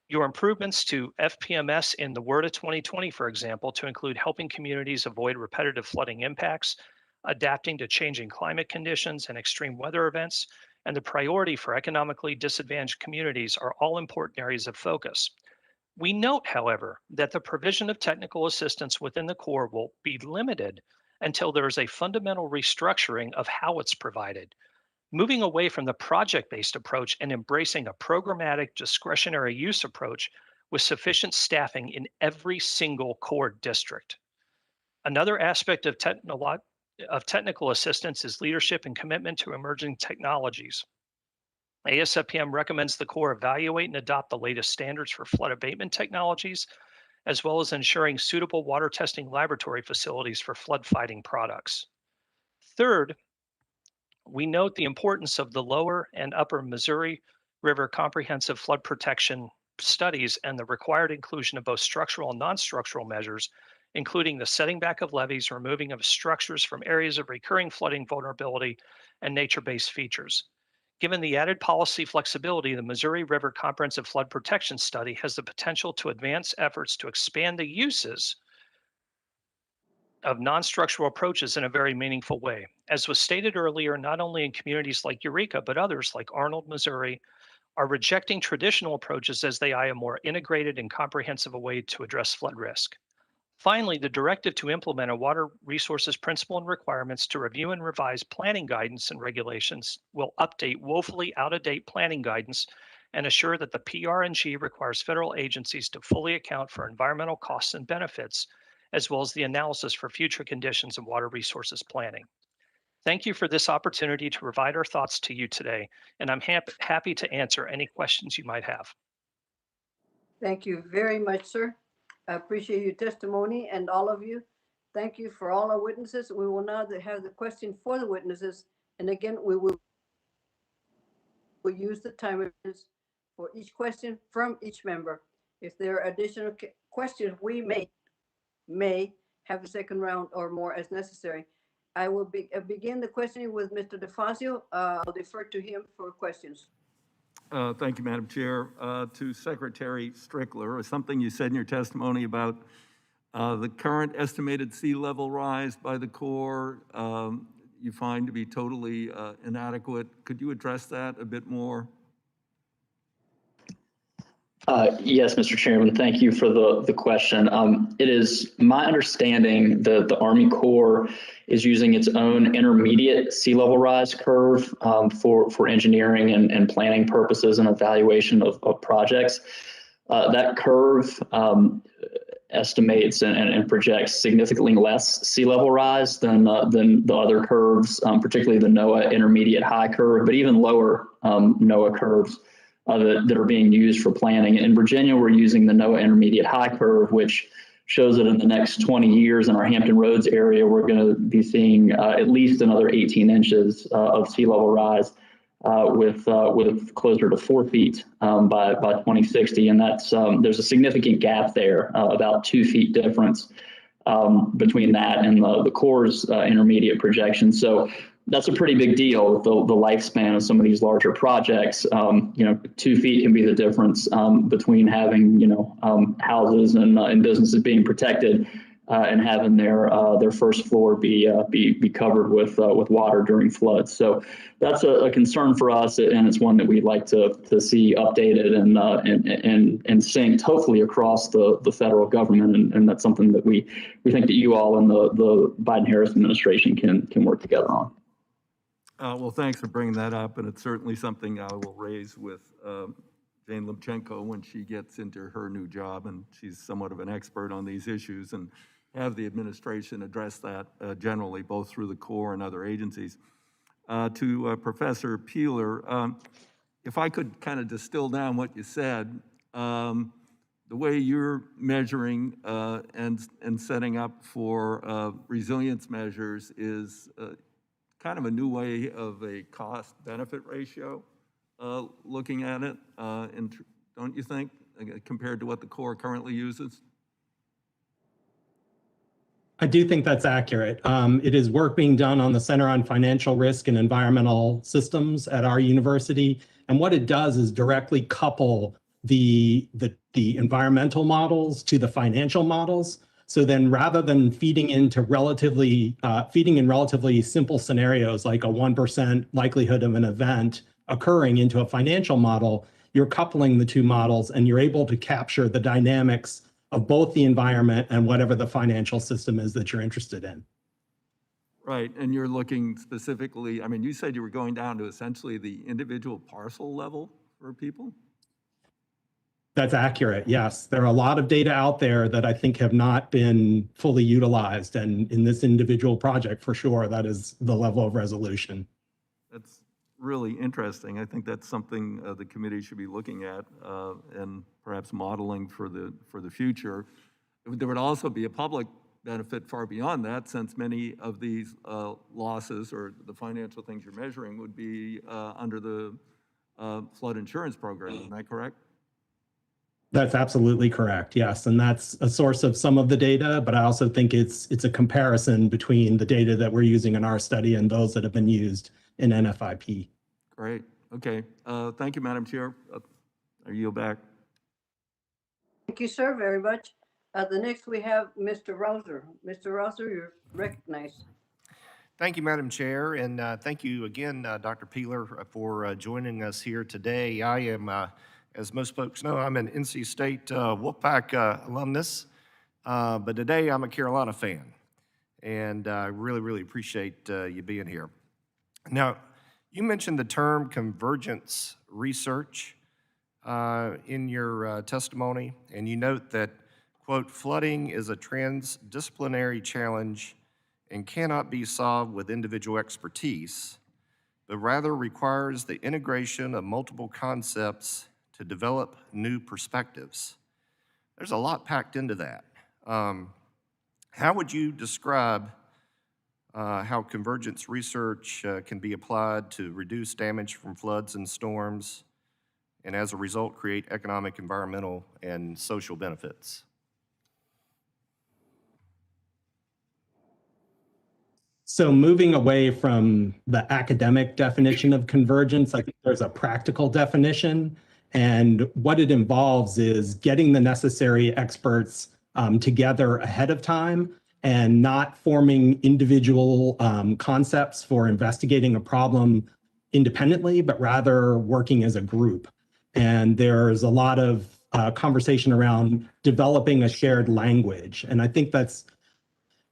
Your improvements to FPMS in the WRDA 2020, for example, to include helping communities avoid repetitive flooding impacts, adapting to changing climate conditions and extreme weather events, and the priority for economically disadvantaged communities are all important areas of focus. We note, however, that the provision of technical assistance within the Corps will be limited until there is a fundamental restructuring of how it's provided, moving away from the project-based approach and embracing a programmatic discretionary use approach with sufficient staffing in every single Corps district. Another aspect of technical assistance is leadership and commitment to emerging technologies. ASFPM recommends the Corps evaluate and adopt the latest standards for flood abatement technologies, as well as ensuring suitable water testing laboratory facilities for flood fighting products. Third, we note the importance of the lower and upper Missouri River comprehensive flood protection studies and the required inclusion of both structural and non-structural measures, including the setting back of levees, removing of structures from areas of recurring flooding vulnerability, and nature-based features. Given the added policy flexibility, the Missouri River Comprehensive Flood Protection Study has the potential to advance efforts to expand the uses of non-structural approaches in a very meaningful way. As was stated earlier, not only in communities like Eureka, but others like Arnold, Missouri, are rejecting traditional approaches as they eye a more integrated and comprehensive way to address flood risk. Finally, the directive to implement a water resources principle and requirements to review and revise planning guidance and regulations will update woefully out-of-date planning guidance and assure that the PRNG requires federal agencies to fully account for environmental costs and benefits, as well as the analysis for future conditions of water resources planning. Thank you for this opportunity to provide our thoughts to you today, and I'm happy to answer any questions you might have. Thank you very much, sir. I appreciate your testimony and all of you. Thank you for all our witnesses. We will now have the question for the witnesses. And again, we will use the timers for each question from each member. If there are additional questions, we may have a second round or more as necessary. I will begin the questioning with Mr. DeFazio. I'll defer to him for questions. Thank you, Madam Chair. To Secretary Strickler, something you said in your testimony about the current estimated sea level rise by the Corps you find to be totally inadequate. Could you address that a bit more? Yes, Mr. Chairman, thank you for the question. It is my understanding that the Army Corps is using its own intermediate sea level rise curve for engineering and planning purposes and evaluation of projects. That curve estimates and projects significantly less sea level rise than the other curves, particularly the NOAA intermediate high curve, but even lower NOAA curves that are being used for planning. In Virginia, we're using the NOAA intermediate high curve, which shows that in the next 20 years in our Hampton Roads area, we're going to be seeing at least another 18 inches of sea level rise with closer to 4 feet by 2060. And that's there's a significant gap there, about 2 feet difference between that and the Corps' intermediate projection. So that's a pretty big deal with the lifespan of some of these larger projects. 2 feet can be the difference between having houses and businesses being protected and having their first floor be covered with water during floods. So that's a concern for us, and it's one that we'd like to see updated and synced, hopefully across the federal government. And that's something that we think that you all and the Biden-Harris administration can work together on. Well, thanks for bringing that up, and it's certainly something I will raise with Jane Lubchenco when she gets into her new job, and she's somewhat of an expert on these issues, and have the administration address that generally, both through the Corps and other agencies. To Professor Peeler, if I could kind of distill down what you said, the way you're measuring and setting up for resilience measures is kind of a new way of a cost-benefit ratio, looking at it, don't you think, compared to what the Corps currently uses? I do think that's accurate. It is work being done on the Center on Financial Risk and Environmental Systems at our university. And what it does is directly couple the environmental models to the financial models. So then rather than feeding in relatively simple scenarios like a 1% likelihood of an event occurring into a financial model, you're coupling the two models and you're able to capture the dynamics of both the environment and whatever the financial system is that you're interested in. Right, and you're looking specifically, I mean, you said you were going down to essentially the individual parcel level for people? That's accurate, yes. There are a lot of data out there that I think have not been fully utilized. And in this individual project, for sure, that is the level of resolution. That's really interesting. I think that's something the committee should be looking at and perhaps modeling for the future. There would also be a public benefit far beyond that, since many of these losses or the financial things you're measuring would be under the flood insurance program. Isn't that correct? That's absolutely correct, yes. And that's a source of some of the data, but I also think it's a comparison between the data that we're using in our study and those that have been used in NFIP. Great, okay. Thank you, Madam Chair. I yield back. Thank you, sir, very much. The next we have Mr. Rouser. Mr. Rouser, you're recognized. Thank you, Madam Chair, and thank you again, Dr. Peeler, for joining us here today. I am, as most folks know, I'm an NC State Wolfpack alumnus, but today I'm a Carolina fan, and I really appreciate you being here. Now, you mentioned the term convergence research in your testimony, and you note that, quote, flooding is a transdisciplinary challenge and cannot be solved with individual expertise, but rather requires the integration of multiple concepts to develop new perspectives. There's a lot packed into that. How would you describe how convergence research can be applied to reduce damage from floods and storms, and as a result, create economic, environmental, and social benefits? So moving away from the academic definition of convergence, I think there's a practical definition. And what it involves is getting the necessary experts together ahead of time and not forming individual concepts for investigating a problem independently, but rather working as a group. And there's a lot of conversation around developing a shared language. And I think that's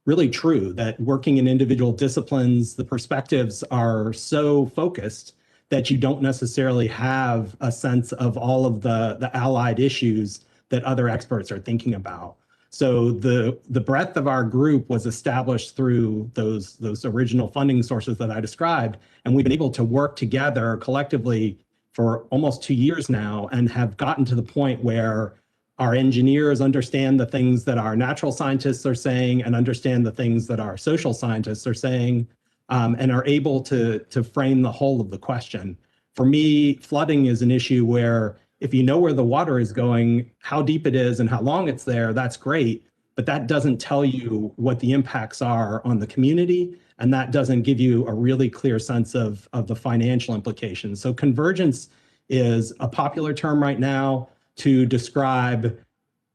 really true, that working in individual disciplines, the perspectives are so focused that you don't necessarily have a sense of all of the allied issues that other experts are thinking about. So the breadth of our group was established through those original funding sources that I described, and we've been able to work together collectively for almost 2 years now and have gotten to the point where our engineers understand the things that our natural scientists are saying and understand the things that our social scientists are saying, and are able to frame the whole of the question. For me, flooding is an issue where if you know where the water is going, how deep it is and how long it's there, that's great, but that doesn't tell you what the impacts are on the community, and that doesn't give you a really clear sense of the financial implications. So convergence is a popular term right now to describe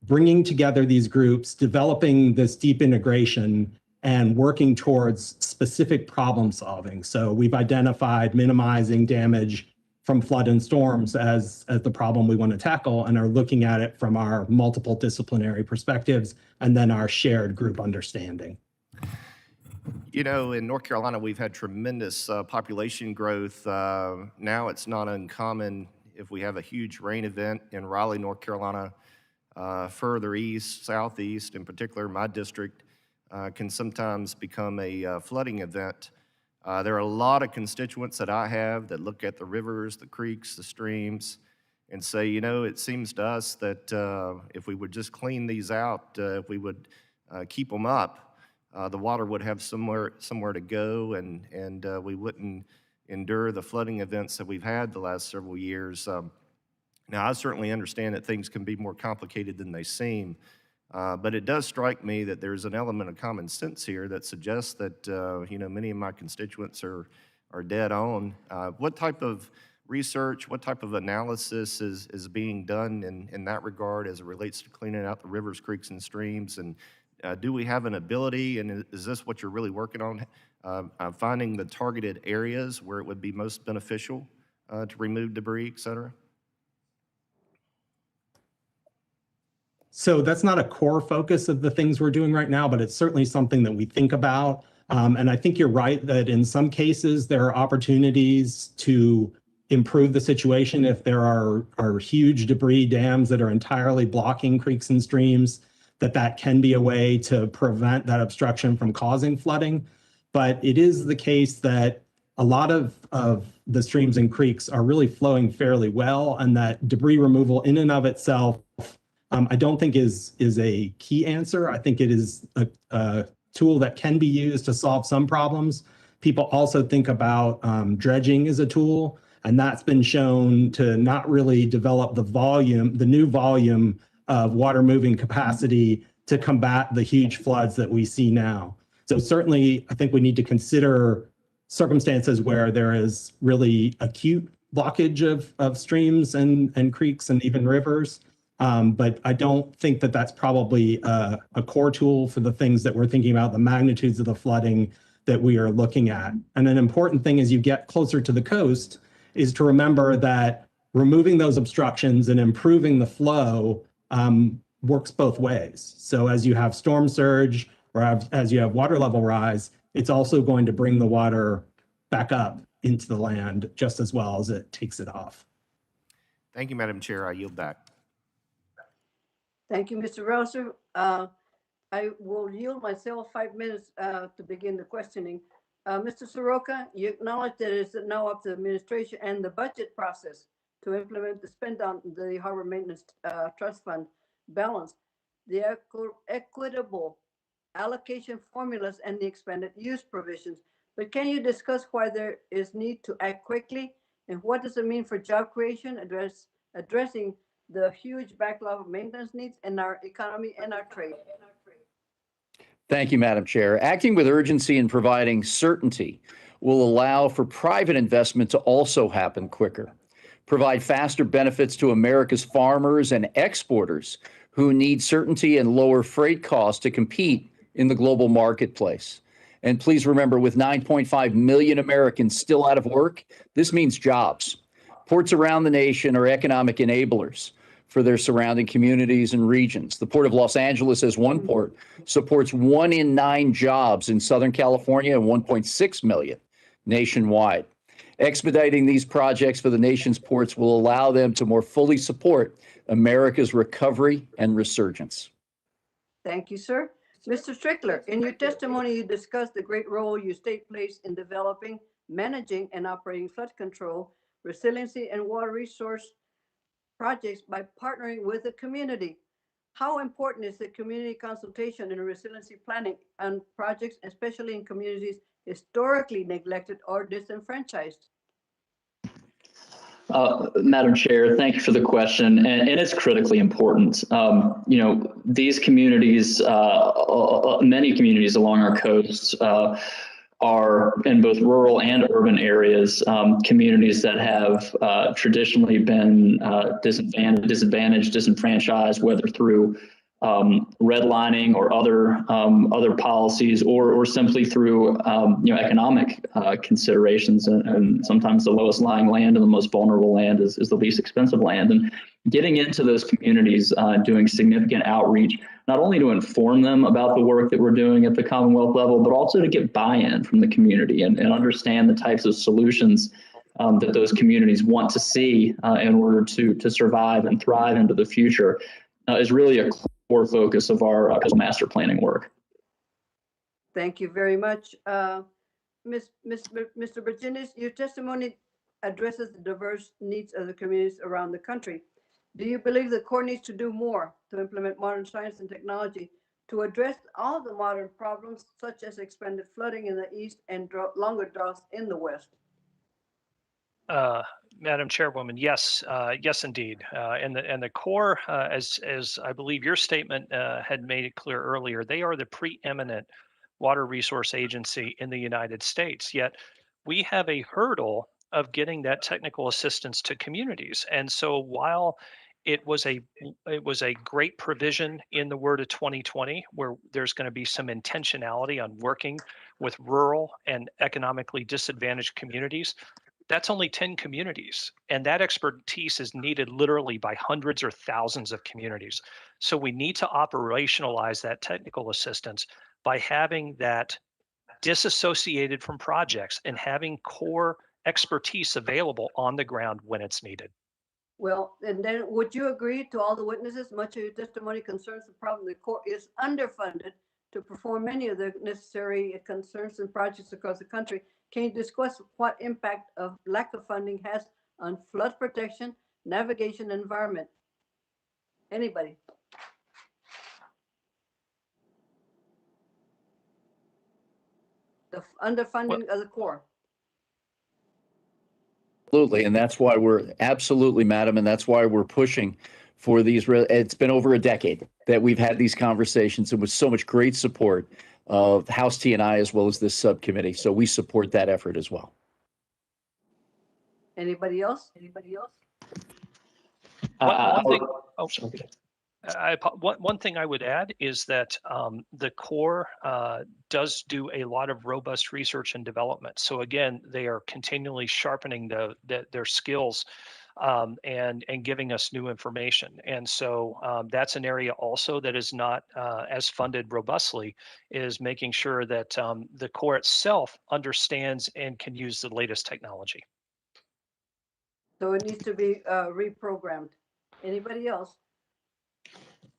bringing together these groups, developing this deep integration, and working towards specific problem solving. So we've identified minimizing damage from flood and storms as the problem we want to tackle, and are looking at it from our multiple disciplinary perspectives and then our shared group understanding. You know, in North Carolina, we've had tremendous population growth. Now it's not uncommon if we have a huge rain event in Raleigh, North Carolina, further east, southeast, in particular, my district, can sometimes become a flooding event There are a lot of constituents that I have that look at the rivers, the creeks, the streams, and say, you know, it seems to us that if we would just clean these out, if we would keep them up, the water would have somewhere to go, and we wouldn't endure the flooding events that we've had the last several years. Now, I certainly understand that things can be more complicated than they seem, but it does strike me that there's an element of common sense here that suggests that, you know, many of my constituents are dead on. What type of research, what type of analysis is being done in that regard as it relates to cleaning out the rivers, creeks, and streams? And do we have an ability, and is this what you're really working on, finding the targeted areas where it would be most beneficial to remove debris, et cetera? So that's not a core focus of the things we're doing right now, but it's certainly something that we think about. And I think you're right that in some cases there are opportunities to improve the situation if there are huge debris dams that are entirely blocking creeks and streams, that can be a way to prevent that obstruction from causing flooding. But it is the case that a lot of the streams and creeks are really flowing fairly well, and that debris removal in and of itself, I don't think is a key answer. I think it is a tool that can be used to solve some problems. People also think about dredging as a tool, and that's been shown to not really develop the new volume of water moving capacity to combat the huge floods that we see now. So certainly, I think we need to consider circumstances where there is really acute blockage of streams and creeks and even rivers. But I don't think that that's probably a core tool for the things that we're thinking about, the magnitudes of the flooding that we are looking at. And an important thing as you get closer to the coast is to remember that removing those obstructions and improving the flow works both ways. So as you have storm surge or as you have water level rise, it's also going to bring the water back up into the land just as well as it takes it off. Thank you, Madam Chair. I yield back. Thank you, Mr. Rouser. I will yield myself 5 minutes to begin the questioning. Mr. Soroka, you acknowledge that it is now up to the administration and the budget process to implement the spend on the Harbor Maintenance Trust Fund balance, the equitable allocation formulas, and the expanded use provisions. But can you discuss why there is need to act quickly, and what does it mean for job creation, addressing the huge backlog of maintenance needs in our economy and our trade? Thank you, Madam Chair. Acting with urgency and providing certainty will allow for private investment to also happen quicker, provide faster benefits to America's farmers and exporters who need certainty and lower freight costs to compete in the global marketplace. And please remember, with 9.5 million Americans still out of work, this means jobs. Ports around the nation are economic enablers for their surrounding communities and regions. The Port of Los Angeles, as one port, supports 1 in 9 jobs in Southern California and 1.6 million nationwide. Expediting these projects for the nation's ports will allow them to more fully support America's recovery and resurgence. Thank you, sir. Mr. Strickler, in your testimony, you discussed the great role your state plays in developing, managing, and operating flood control, resiliency, and water resource projects by partnering with the community. How important is the community consultation and resiliency planning on projects, especially in communities historically neglected or disenfranchised? Madam Chair, thank you for the question, and it's critically important. You know, these communities, many communities along our coast are in both rural and urban areas, communities that have traditionally been disadvantaged, disenfranchised, whether through redlining or other policies, or simply through you know, economic considerations, and sometimes the lowest lying land and the most vulnerable land is the least expensive land. And getting into those communities, doing significant outreach, not only to inform them about the work that we're doing at the Commonwealth level, but also to get buy-in from the community and understand the types of solutions that those communities want to see in order to survive and thrive into the future is really a core focus of our master planning work. Thank you very much. Mr. Virginis, your testimony addresses the diverse needs of the communities around the country. Do you believe the Corps needs to do more to implement modern science and technology to address all the modern problems, such as expanded flooding in the east and longer droughts in the west? Uh, Madam Chairwoman, yes, yes, indeed. And the Corps, as I believe your statement had made it clear earlier, they are the preeminent water resource agency in the United States. Yet we have a hurdle of getting that technical assistance to communities. And so while it was a great provision in the Word of 2020, where there's going to be some intentionality on working with rural and economically disadvantaged communities. That's only 10 communities, and that expertise is needed literally by hundreds or thousands of communities. So we need to operationalize that technical assistance by having that disassociated from projects and having core expertise available on the ground when it's needed. Well, and then would you agree to all the witnesses? Much of your testimony concerns the problem the Corps is underfunded to perform many of the necessary concerns and projects across the country. Can you discuss what impact of lack of funding has on flood protection, navigation, and environment? Anybody? The underfunding of the Corps. Absolutely, and that's why we're absolutely, madam, and that's why we're pushing for these. It's been over a decade that we've had these conversations, and with so much great support of House T&I as well as this subcommittee. So we support that effort as well. Anybody else? Anybody else? One thing. Oh, one thing I would add is that the Corps does do a lot of robust research and development. So again, they are continually sharpening their skills and giving us new information. And so that's an area also that is not as funded robustly, is making sure that the Corps itself understands and can use the latest technology. So it needs to be reprogrammed. Anybody else?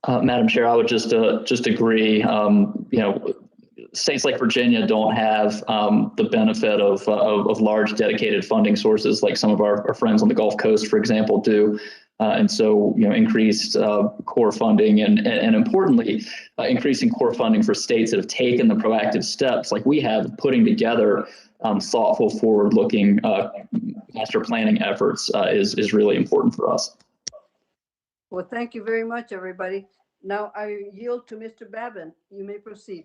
Madam Chair, I would just agree. States like Virginia don't have the benefit of large dedicated funding sources like some of our friends on the Gulf Coast, for example, do. And so, increased core funding and importantly, increasing core funding for states that have taken the proactive steps like we have, putting together thoughtful, forward-looking master planning efforts is really important for us. Well, thank you very much, everybody. Now I yield to Mr. Babin. You may proceed.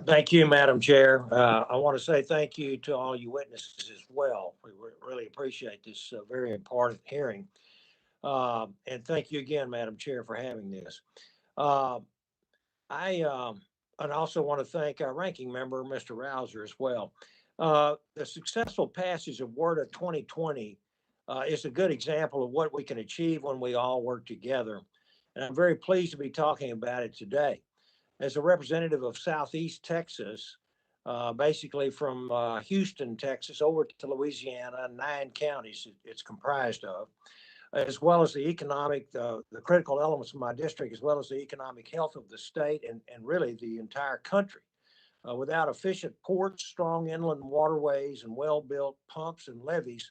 Thank you, Madam Chair. I want to say thank you to all you witnesses as well. We really appreciate this very important hearing. And thank you again, Madam Chair, for having this. I also want to thank our ranking member, Mr. Rouser, as well. The successful passage of WRDA 2020 is a good example of what we can achieve when we all work together. And I'm very pleased to be talking about it today. As a representative of Southeast Texas, basically from Houston, Texas, over to Louisiana, 9 counties it's comprised of, as well as the critical elements of my district, as well as the economic health of the state and really the entire country. Without efficient ports, strong inland waterways, and well-built pumps and levees,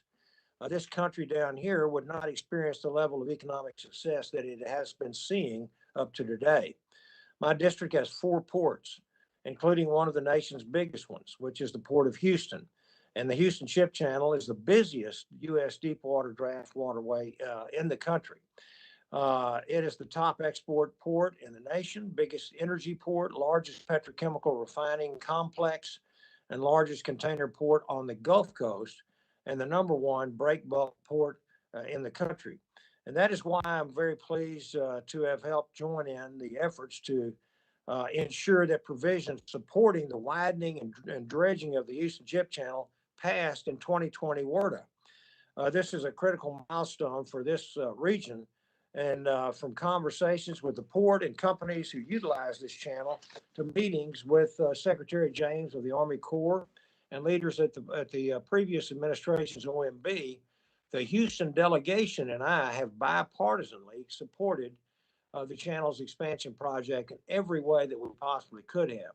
this country down here would not experience the level of economic success that it has been seeing up to today. My district has 4 ports, including one of the nation's biggest ones, which is the Port of Houston. And the Houston Ship Channel is the busiest U.S. deepwater draft waterway in the country. It is the top export port in the nation, biggest energy port, largest petrochemical refining complex, and largest container port on the Gulf Coast, and the #1 break bulk port in the country. And that is why I'm very pleased to have helped join in the efforts to ensure that provisions supporting the widening and dredging of the Houston Ship Channel passed in 2020 WRDA. This is a critical milestone for this region. And from conversations with the port and companies who utilize this channel to meetings with Secretary James of the Army Corps and leaders at the previous administration's OMB, the Houston delegation and I have bipartisanly supported the channel's expansion project in every way that we possibly could have.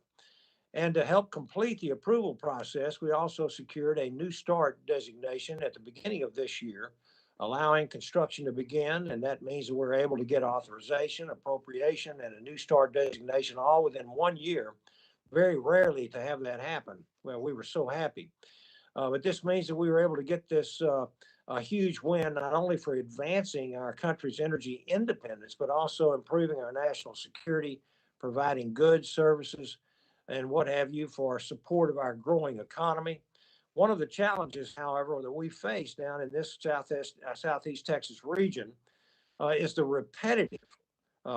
And to help complete the approval process, we also secured a New Start designation at the beginning of this year, allowing construction to begin. And that means that we're able to get authorization, appropriation, and a New Start designation all within 1 year. Very rarely to have that happen. Well, we were so happy. But this means that we were able to get this a huge win, not only for advancing our country's energy independence, but also improving our national security, providing goods, services, and what have you for support of our growing economy. One of the challenges, however, that we face down in this Southeast Texas region is the repetitive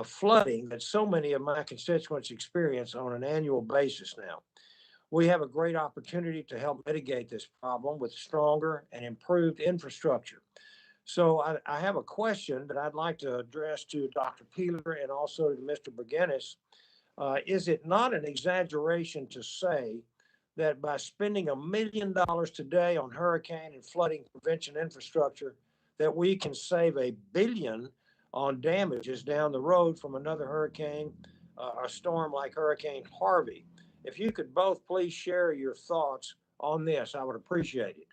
flooding that so many of my constituents experience on an annual basis now. We have a great opportunity to help mitigate this problem with stronger and improved infrastructure. So I have a question that I'd like to address to Dr. Peeler and also to Mr. Bergenis. Is it not an exaggeration to say that by spending $1 million today on hurricane and flooding prevention infrastructure, that we can save $1 billion on damages down the road from another hurricane, a storm like Hurricane Harvey? If you could both please share your thoughts on this, I would appreciate it.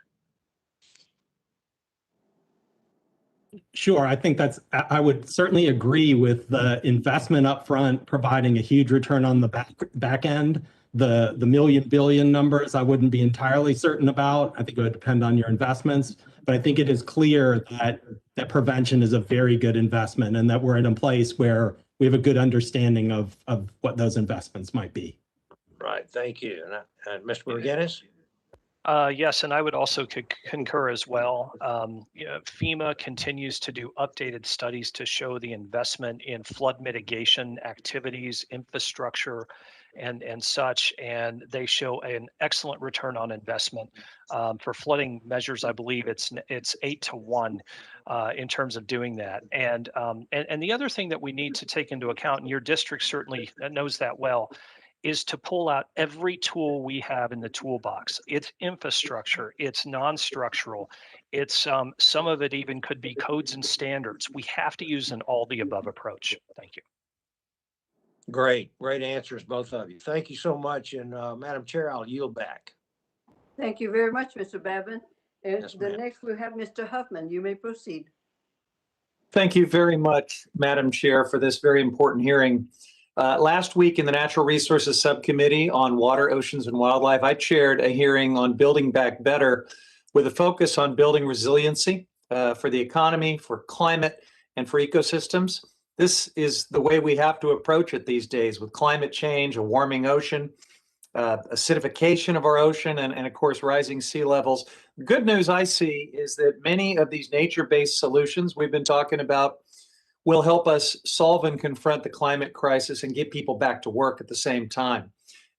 Sure. I think I would certainly agree with the investment upfront providing a huge return on the back end. The million billion numbers, I wouldn't be entirely certain about. I think it would depend on your investments, but I think it is clear that prevention is a very good investment and that we're in a place where we have a good understanding of what those investments might be. Right. Thank you. And Mr. Bergenis? Yes, and I would also concur as well. FEMA continues to do updated studies to show the investment in flood mitigation activities, infrastructure, and such, and they show an excellent return on investment. For flooding measures, I believe it's 8 to 1 in terms of doing that. And the other thing that we need to take into account, and your district certainly knows that well, is to pull out every tool we have in the toolbox. It's infrastructure, it's non-structural, it's some of it even could be codes and standards. We have to use an all the above approach. Thank you. Great answers, both of you. Thank you so much. And Madam Chair, I'll yield back. Thank you very much, Mr. Babin. And Yes, the ma'am. next we have Mr. Huffman. You may proceed. Thank you very much, Madam Chair, for this very important hearing. Last week in the Natural Resources Subcommittee on Water, Oceans, and Wildlife, I chaired a hearing on Building Back Better with a focus on building resiliency for the economy, for climate, and for ecosystems. This is the way we have to approach it these days with climate change, a warming ocean, acidification of our ocean, and of course, rising sea levels. The good news I see is that many of these nature-based solutions we've been talking about will help us solve and confront the climate crisis and get people back to work at the same time.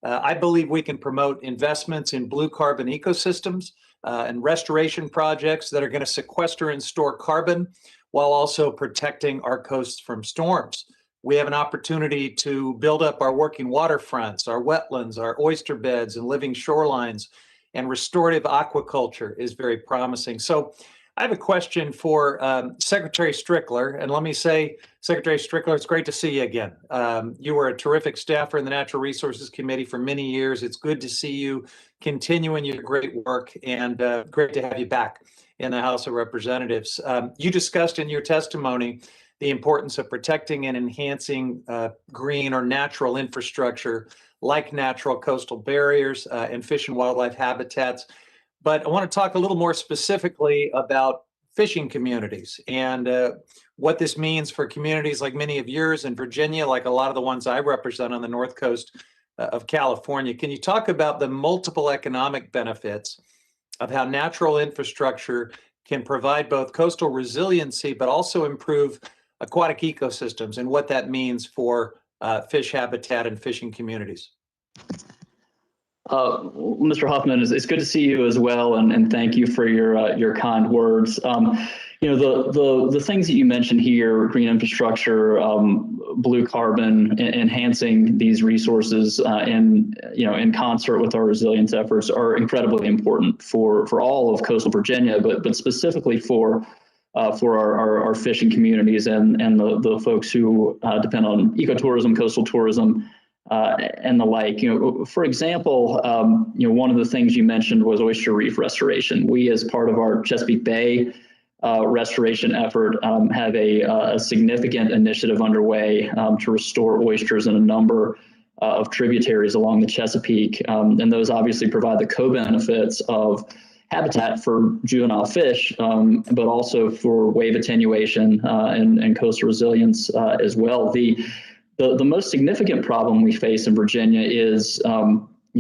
I believe we can promote investments in blue carbon ecosystems and restoration projects that are going to sequester and store carbon while also protecting our coasts from storms. We have an opportunity to build up our working waterfronts, our wetlands, our oyster beds, and living shorelines, and restorative aquaculture is very promising. So I have a question for Secretary Strickler, and let me say, Secretary Strickler, it's great to see you again. You were a terrific staffer in the Natural Resources Committee for many years. It's good to see you continuing your great work, and great to have you back in the House of Representatives. You discussed in your testimony the importance of protecting and enhancing green or natural infrastructure like natural coastal barriers and fish and wildlife habitats. But I want to talk a little more specifically about fishing communities and what this means for communities like many of yours in Virginia, like a lot of the ones I represent on the North Coast of California. Can you talk about the multiple economic benefits of how natural infrastructure can provide both coastal resiliency, but also improve aquatic ecosystems and what that means for fish habitat and fishing communities? Mr. Huffman, it's good to see you as well, and thank you for your kind words. The things that you mentioned here, green infrastructure, blue carbon, enhancing these resources, in concert with our resilience efforts, are incredibly important for all of coastal Virginia, but specifically for our fishing communities and the folks who depend on ecotourism, coastal tourism, and the like. For example, one of the things you mentioned was oyster reef restoration. We, as part of our Chesapeake Bay restoration effort, have a significant initiative underway to restore oysters in a number of tributaries along the Chesapeake, and those obviously provide the co-benefits of habitat for juvenile fish, but also for wave attenuation and coastal resilience as well. The most significant problem we face in Virginia is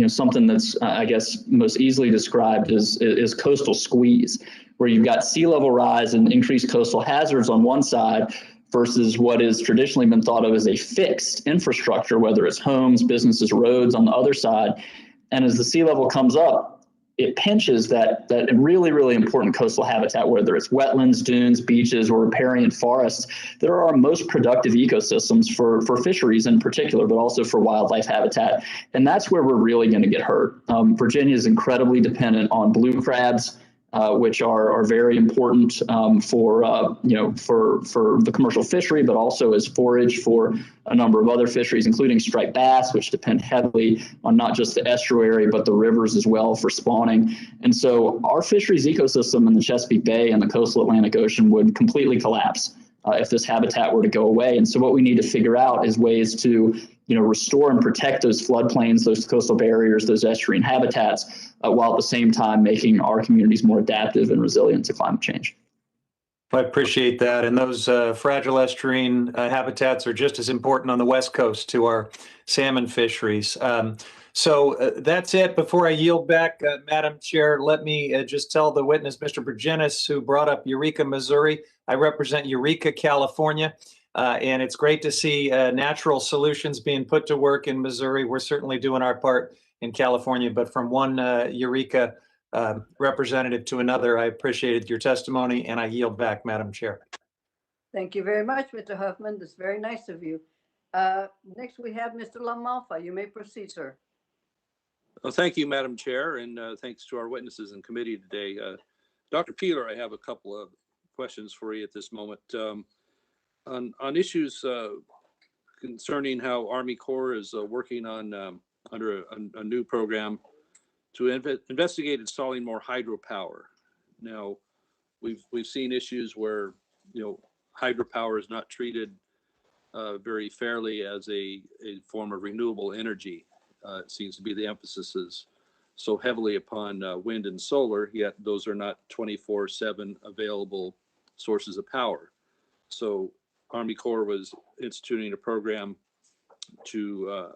something that's I guess most easily described is coastal squeeze, where you've got sea level rise and increased coastal hazards on one side versus what has traditionally been thought of as a fixed infrastructure, whether it's homes, businesses, roads on the other side. And as the sea level comes up, it pinches that really, really important coastal habitat, whether it's wetlands, dunes, beaches, or riparian forests. There are most productive ecosystems for fisheries in particular, but also for wildlife habitat. And that's where we're really going to get hurt. Virginia is incredibly dependent on blue crabs, which are very important for the commercial fishery, but also as forage for a number of other fisheries, including striped bass, which depend heavily on not just the estuary, but the rivers as well for spawning. And so our fisheries ecosystem in the Chesapeake Bay and the coastal Atlantic Ocean would completely collapse if this habitat were to go away. And so what we need to figure out is ways to restore and protect those floodplains, those coastal barriers, those estuarine habitats, while at the same time making our communities more adaptive and resilient to climate change. I appreciate that. And those fragile estuarine habitats are just as important on the West Coast to our salmon fisheries. So that's it. Before I yield back, Madam Chair, let me just tell the witness, Mr. Bergenis, who brought up Eureka, Missouri. I represent Eureka, California. And it's great to see natural solutions being put to work in Missouri. We're certainly doing our part in California, but from one Eureka representative to another, I appreciated your testimony, and I yield back, Madam Chair. Thank you very much, Mr. Huffman. That's very nice of you. Next, we have Mr. LaMalfa. You may proceed, sir. Well, thank you, Madam Chair, and thanks to our witnesses in committee today. Dr. Peeler, I have a couple of questions for you at this moment. On issues concerning how Army Corps is working on under a new program to investigate installing more hydropower. Now, we've seen issues where hydropower is not treated very fairly as a form of renewable energy. It seems to be the emphasis is so heavily upon wind and solar, yet those are not 24/7 available sources of power. So Army Corps was instituting a program to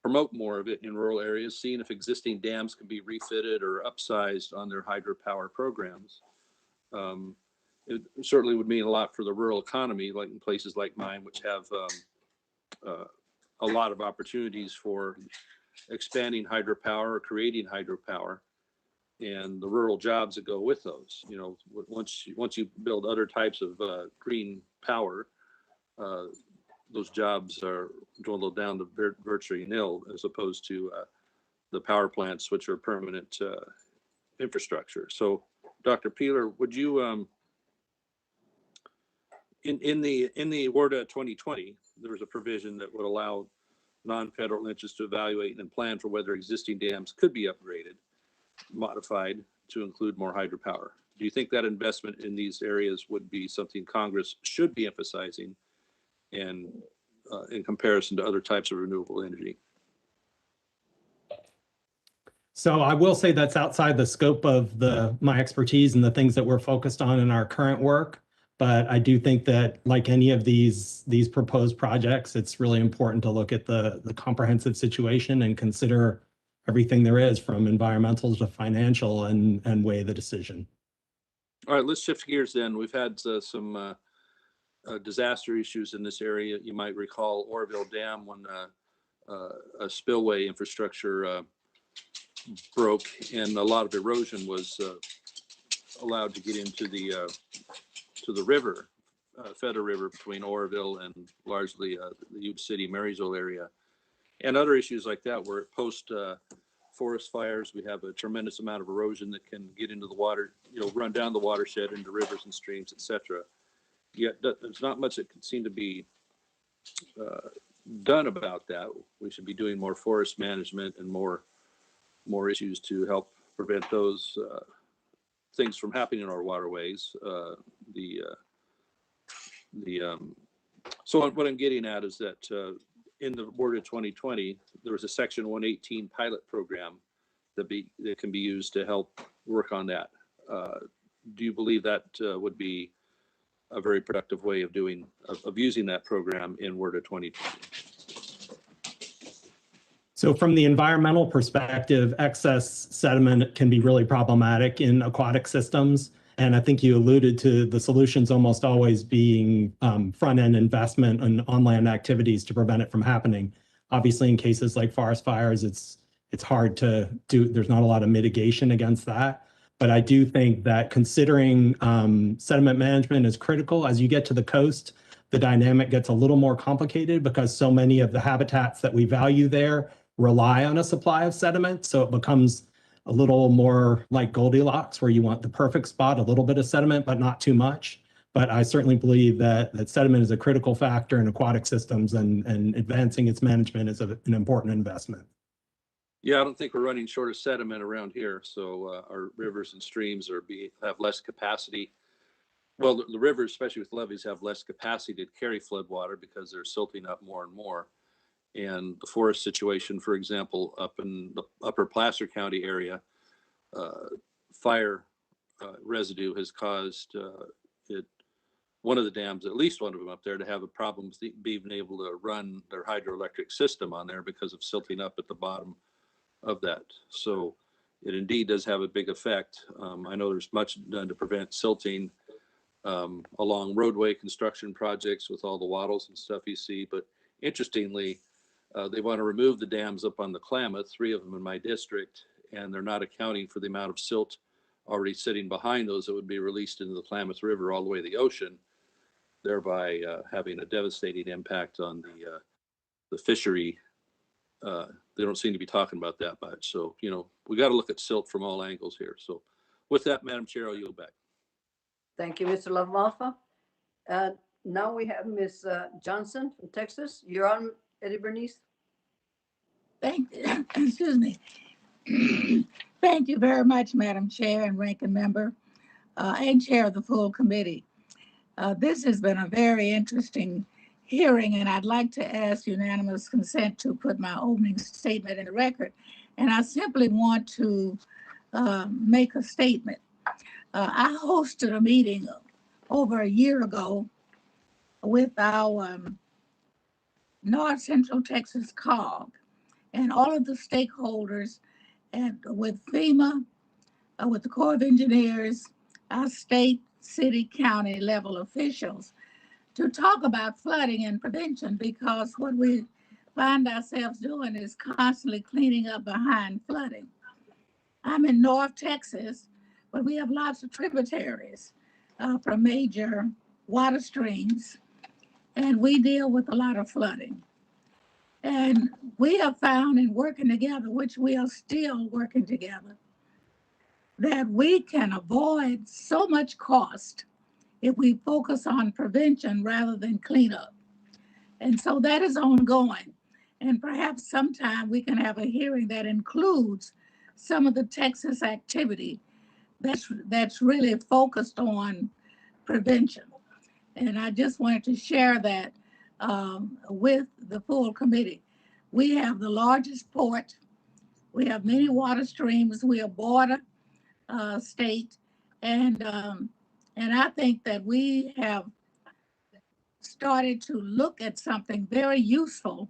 promote more of it in rural areas, seeing if existing dams can be refitted or upsized on their hydropower programs. It certainly would mean a lot for the rural economy, like in places like mine, which have a lot of opportunities for expanding hydropower or creating hydropower, and the rural jobs that go with those. Once you build other types of green power, those jobs are dwindled down to virtually nil, as opposed to the power plants, which are permanent infrastructure. So, Dr. Peeler, would you, in the WRDA 2020, there was a provision that would allow non-federal entities to evaluate and plan for whether existing dams could be upgraded, modified to include more hydropower. Do you think that investment in these areas would be something Congress should be emphasizing in comparison to other types of renewable energy? So I will say that's outside the scope of my expertise and the things that we're focused on in our current work. But I do think that, like any of these proposed projects, it's really important to look at the comprehensive situation and consider everything there is, from environmental to financial, and weigh the decision. All right, let's shift gears then. We've had some disaster issues in this area. You might recall Oroville Dam, when a spillway infrastructure broke, and a lot of erosion was allowed to get into the river, Feather River, between Oroville and largely the Ute City, Marysville area, and other issues like that, where post forest fires, we have a tremendous amount of erosion that can get into the water, run down the watershed into rivers and streams, etc. Yet there's not much that can seem to be done about that. We should be doing more forest management and more issues to help prevent those things from happening in our waterways. So what I'm getting at is that in the Word of 2020, there was a Section 118 pilot program that can be used to help work on that. Do you believe that would be a very productive way of using that program in Word of 2020? So from the environmental perspective, excess sediment can be really problematic in aquatic systems. And I think you alluded to the solutions almost always being front-end investment in on-land activities to prevent it from happening. Obviously, in cases like forest fires, it's hard to do. There's not a lot of mitigation against that. But I do think that considering sediment management is critical. As you get to the coast, the dynamic gets a little more complicated because so many of the habitats that we value there rely on a supply of sediment. So it becomes a little more like Goldilocks, where you want the perfect spot, a little bit of sediment, but not too much. But I certainly believe that sediment is a critical factor in aquatic systems, and advancing its management is an important investment. Yeah, I don't think we're running short of sediment around here. So our rivers and streams have less capacity. Well, the rivers, especially with levees, have less capacity to carry floodwater because they're silting up more and more. And the forest situation, for example, up in the upper Placer County area, fire residue has caused one of the dams, at least one of them up there, to have a problem with being able to run their hydroelectric system on there because of silting up at the bottom of that. So it indeed does have a big effect. I know there's much done to prevent silting along roadway construction projects with all the wattles and stuff you see, but interestingly, they want to remove the dams up on the Klamath, 3 of them in my district, and they're not accounting for the amount of silt already sitting behind those that would be released into the Klamath River all the way to the ocean, thereby having a devastating impact on the fishery. They don't seem to be talking about that much. So, we got to look at silt from all angles here. So with that, Madam Chair, I'll yield back. Thank you, Mr. LaMalfa. Now we have Ms. Johnson from Texas. You're on, Eddie Bernice. Excuse me. Thank you very much, Madam Chair and Ranking Member, and Chair of the full committee. This has been a very interesting hearing, and I'd like to ask unanimous consent to put my opening statement in the record. And I simply want to make a statement. I hosted a meeting over a year ago with our North Central Texas COG and all of the stakeholders, and with FEMA, with the Corps of Engineers, our state, city, county level officials, to talk about flooding and prevention, because what we find ourselves doing is constantly cleaning up behind flooding. I'm in North Texas, but we have lots of tributaries from major water streams, and we deal with a lot of flooding. And we have found in working together, which we are still working together, that we can avoid so much cost if we focus on prevention rather than cleanup. And so that is ongoing. And perhaps sometime we can have a hearing that includes some of the Texas activity that's really focused on prevention. And I just wanted to share that with the full committee. We have the largest port. We have many water streams. We are border state. And I think that we have started to look at something very useful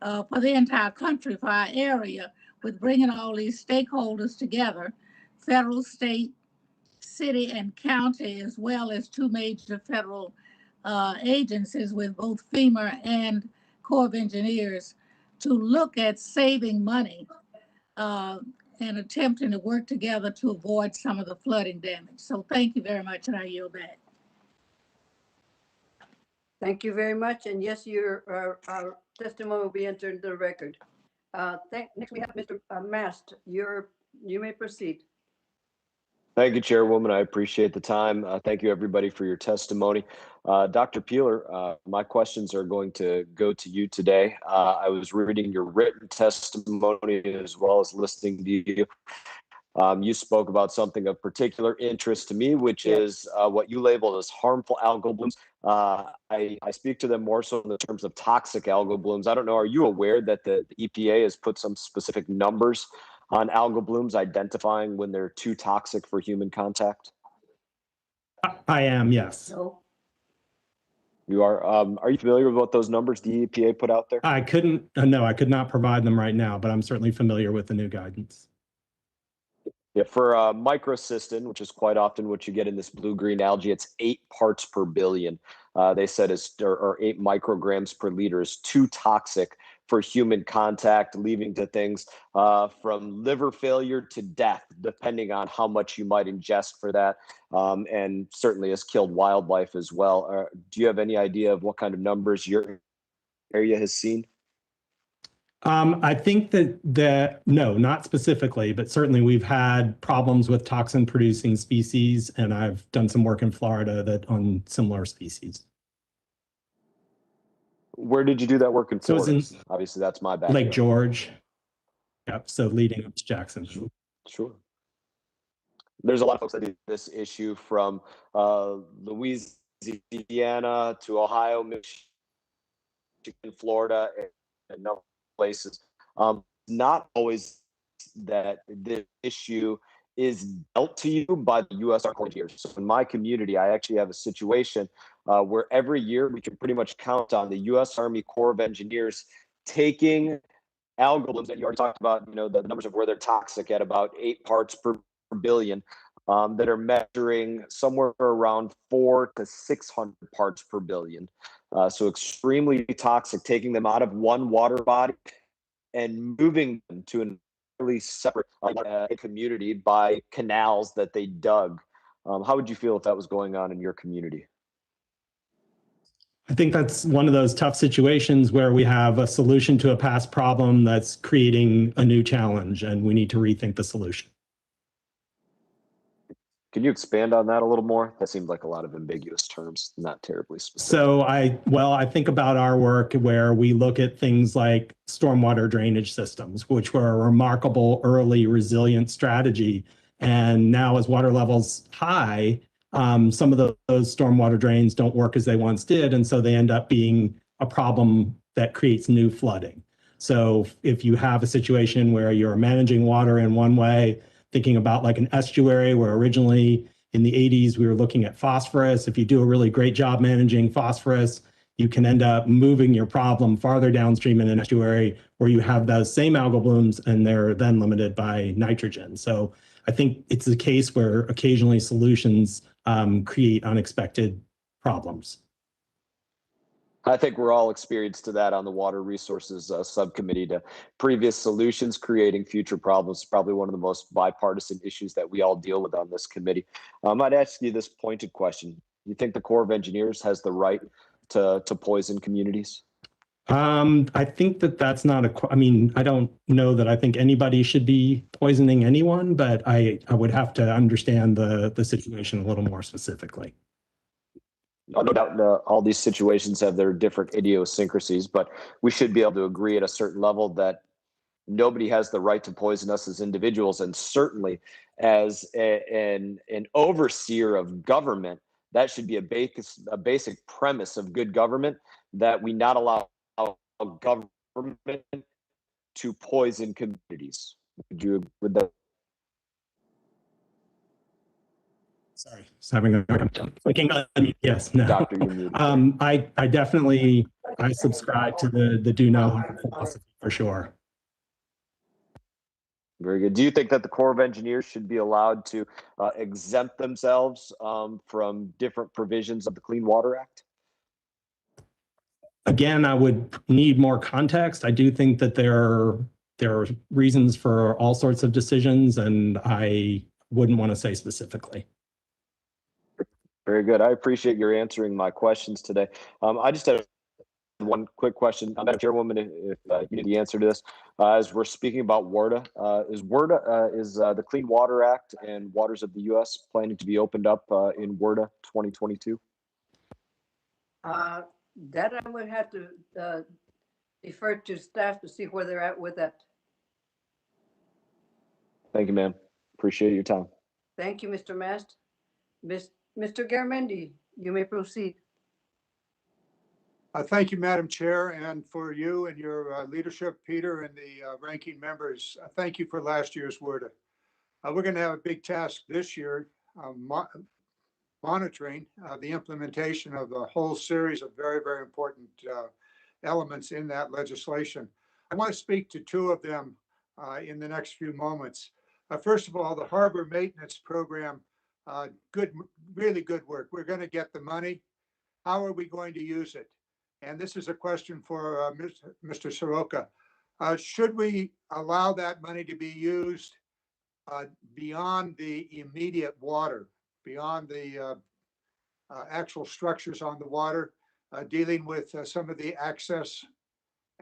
for the entire country, for our area, with bringing all these stakeholders together, federal, state, city, and county, as well as 2 major federal agencies with both FEMA and Corps of Engineers, to look at saving money and attempting to work together to avoid some of the flooding damage. So thank you very much, and I yield back. Thank you very much. And yes, our testimony will be entered into the record. Next, we have Mr. Mast. You may proceed. Thank you, Chairwoman. I appreciate the time. Thank you, everybody, for your testimony. Dr. Peeler, my questions are going to go to you today. I was reading your written testimony as well as listening to you. You spoke about something of particular interest to me, which is what you labeled as harmful algal blooms. I speak to them more so in the terms of toxic algal blooms. I don't know, are you aware that the EPA has put some specific numbers on algal blooms, identifying when they're too toxic for human contact? I am, yes. No. You are. Are you familiar with what those numbers the EPA put out there? I couldn't, no, I could not provide them right now, but I'm certainly familiar with the new guidance. Yeah, for microcystin, which is quite often what you get in this blue-green algae, it's 8 parts per billion. They said or 8 micrograms per liter is too toxic for human contact, leading to things from liver failure to death, depending on how much you might ingest for that, and certainly has killed wildlife as well. Do you have any idea of what kind of numbers your area has seen? I think that no, not specifically, but certainly we've had problems with toxin producing species, and I've done some work in Florida that on similar species. Where did you do that work in So it's Florida? in Obviously, that's my backyard. Lake George. Yep, so leading up to Jackson. Sure. There's a lot of folks that do this issue from Louisiana to Ohio, Michigan, Florida, and other places. Not always that the issue is dealt to you by the U.S. Army Corps of Engineers. So in my community, I actually have a situation where every year we can pretty much count on the U.S. Army Corps of Engineers taking algal blooms that you already talked about, you know, the numbers of where they're toxic at about 8 parts per billion, that are measuring somewhere around 400 to 600 parts per billion. So extremely toxic, taking them out of one water body and moving them to an entirely separate community by canals that they dug. How would you feel if that was going on in your community? I think that's one of those tough situations where we have a solution to a past problem that's creating a new challenge, and we need to rethink the solution. Can you expand on that a little more? That seemed like a lot of ambiguous terms, not terribly specific. So I think about our work where we look at things like stormwater drainage systems, which were a remarkable early resilient strategy. And now as water levels high, some of those stormwater drains don't work as they once did. And so they end up being a problem that creates new flooding. So if you have a situation where you're managing water in one way, thinking about like an estuary where originally in the 80s we were looking at phosphorus. If you do a really great job managing phosphorus, you can end up moving your problem farther downstream in an estuary where you have those same algal blooms and they're then limited by nitrogen. So I think it's a case where occasionally solutions create unexpected problems. I think we're all experienced to that on the Water Resources Subcommittee, to previous solutions creating future problems. Probably one of the most bipartisan issues that we all deal with on this committee. I'd ask you this pointed question. You think the Corps of Engineers has the right to poison communities? I think that's not I mean, I don't know that I think anybody should be poisoning anyone, but I would have to understand the situation a little more specifically. No doubt all these situations have their different idiosyncrasies, but we should be able to agree at a certain level that nobody has the right to poison us as individuals. And certainly as an overseer of government, that should be a basic premise of good government, that we not allow government to poison communities. Would you agree with that? Sorry, just having a clicking on, yes, no. Doctor, you're muted. I definitely subscribe to the do no harm philosophy for sure. Very good. Do you think that the Corps of Engineers should be allowed to exempt themselves from different provisions of the Clean Water Act? Again, I would need more context. I do think that there are reasons for all sorts of decisions, and I wouldn't want to say specifically. Very good. I appreciate your answering my questions today. I just had one quick question, Madam Chairwoman, if you need the answer to this. As we're speaking about WARDA, is the Clean Water Act and waters of the U.S. planning to be opened up in WARDA 2022? That I would have to defer to staff to see where they're at with that. Thank you, ma'am. Appreciate your time. Thank you, Mr. Mast. Mr. Garamendi, you may proceed. Thank you, Madam Chair, and for you and your leadership, Peter, and the ranking members. Thank you for last year's WRDA. We're going to have a big task this year, monitoring the implementation of a whole series of very, very important elements in that legislation. I want to speak to two of them in the next few moments. First of all, the harbor maintenance program, really good work. We're going to get the money. How are we going to use it? And this is a question for Mr. Soroka. Should we allow that money to be used beyond the immediate water, beyond the actual structures on the water, dealing with some of the access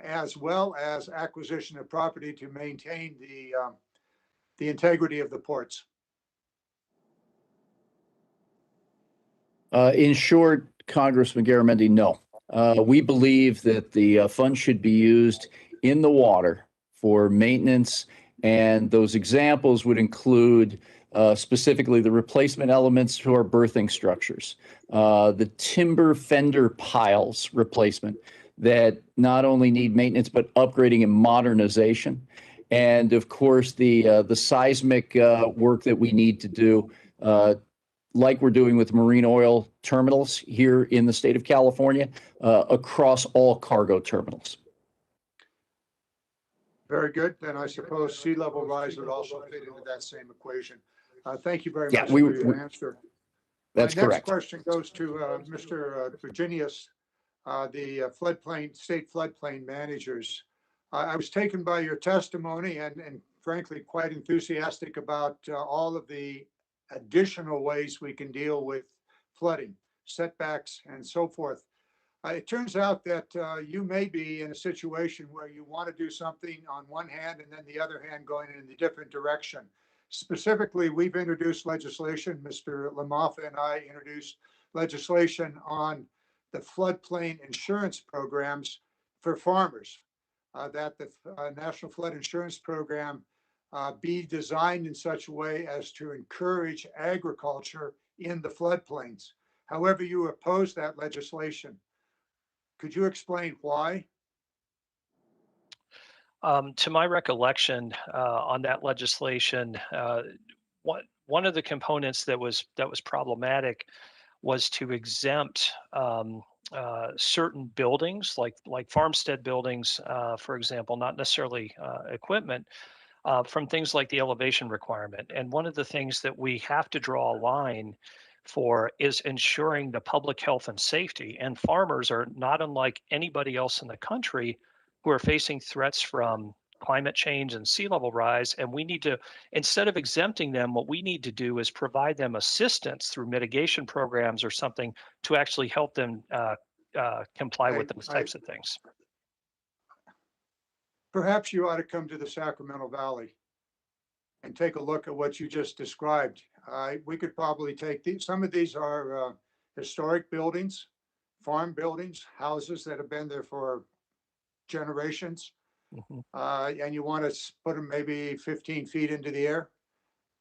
as well as acquisition of property to maintain the integrity of the ports? In short, Congressman Garamendi, no. We believe that the funds should be used in the water for maintenance, and those examples would include specifically the replacement elements to our berthing structures, the timber fender piles replacement that not only need maintenance but upgrading and modernization, and of course the seismic work that we need to do, like we're doing with marine oil terminals here in the state of California, across all cargo terminals. Very good. Then I suppose sea level rise would also fit into that same equation. Thank you very much for your answer. That's correct. My next question goes to Mr. Virginius, the state floodplain managers. I was taken by your testimony and frankly quite enthusiastic about all of the additional ways we can deal with flooding, setbacks, and so forth. It turns out that you may be in a situation where you want to do something on one hand and then the other hand going in a different direction. Specifically, we've introduced legislation, Mr. LaMaffa and I introduced legislation on the floodplain insurance programs for farmers, that the National Flood Insurance Program be designed in such a way as to encourage agriculture in the floodplains. However, you oppose that legislation. Could you explain why? To my recollection, on that legislation, one of the components that was problematic was to exempt certain buildings, like farmstead buildings, for example, not necessarily equipment, from things like the elevation requirement. And one of the things that we have to draw a line for is ensuring the public health and safety. And farmers are not unlike anybody else in the country who are facing threats from climate change and sea level rise. And we need to, instead of exempting them, what we need to do is provide them assistance through mitigation programs or something to actually help them comply with those types of things. Perhaps you ought to come to the Sacramento Valley and take a look at what you just described. We could probably take these. Some of these are historic buildings, farm buildings, houses that have been there for generations. And you want to put them maybe 15 feet into the air.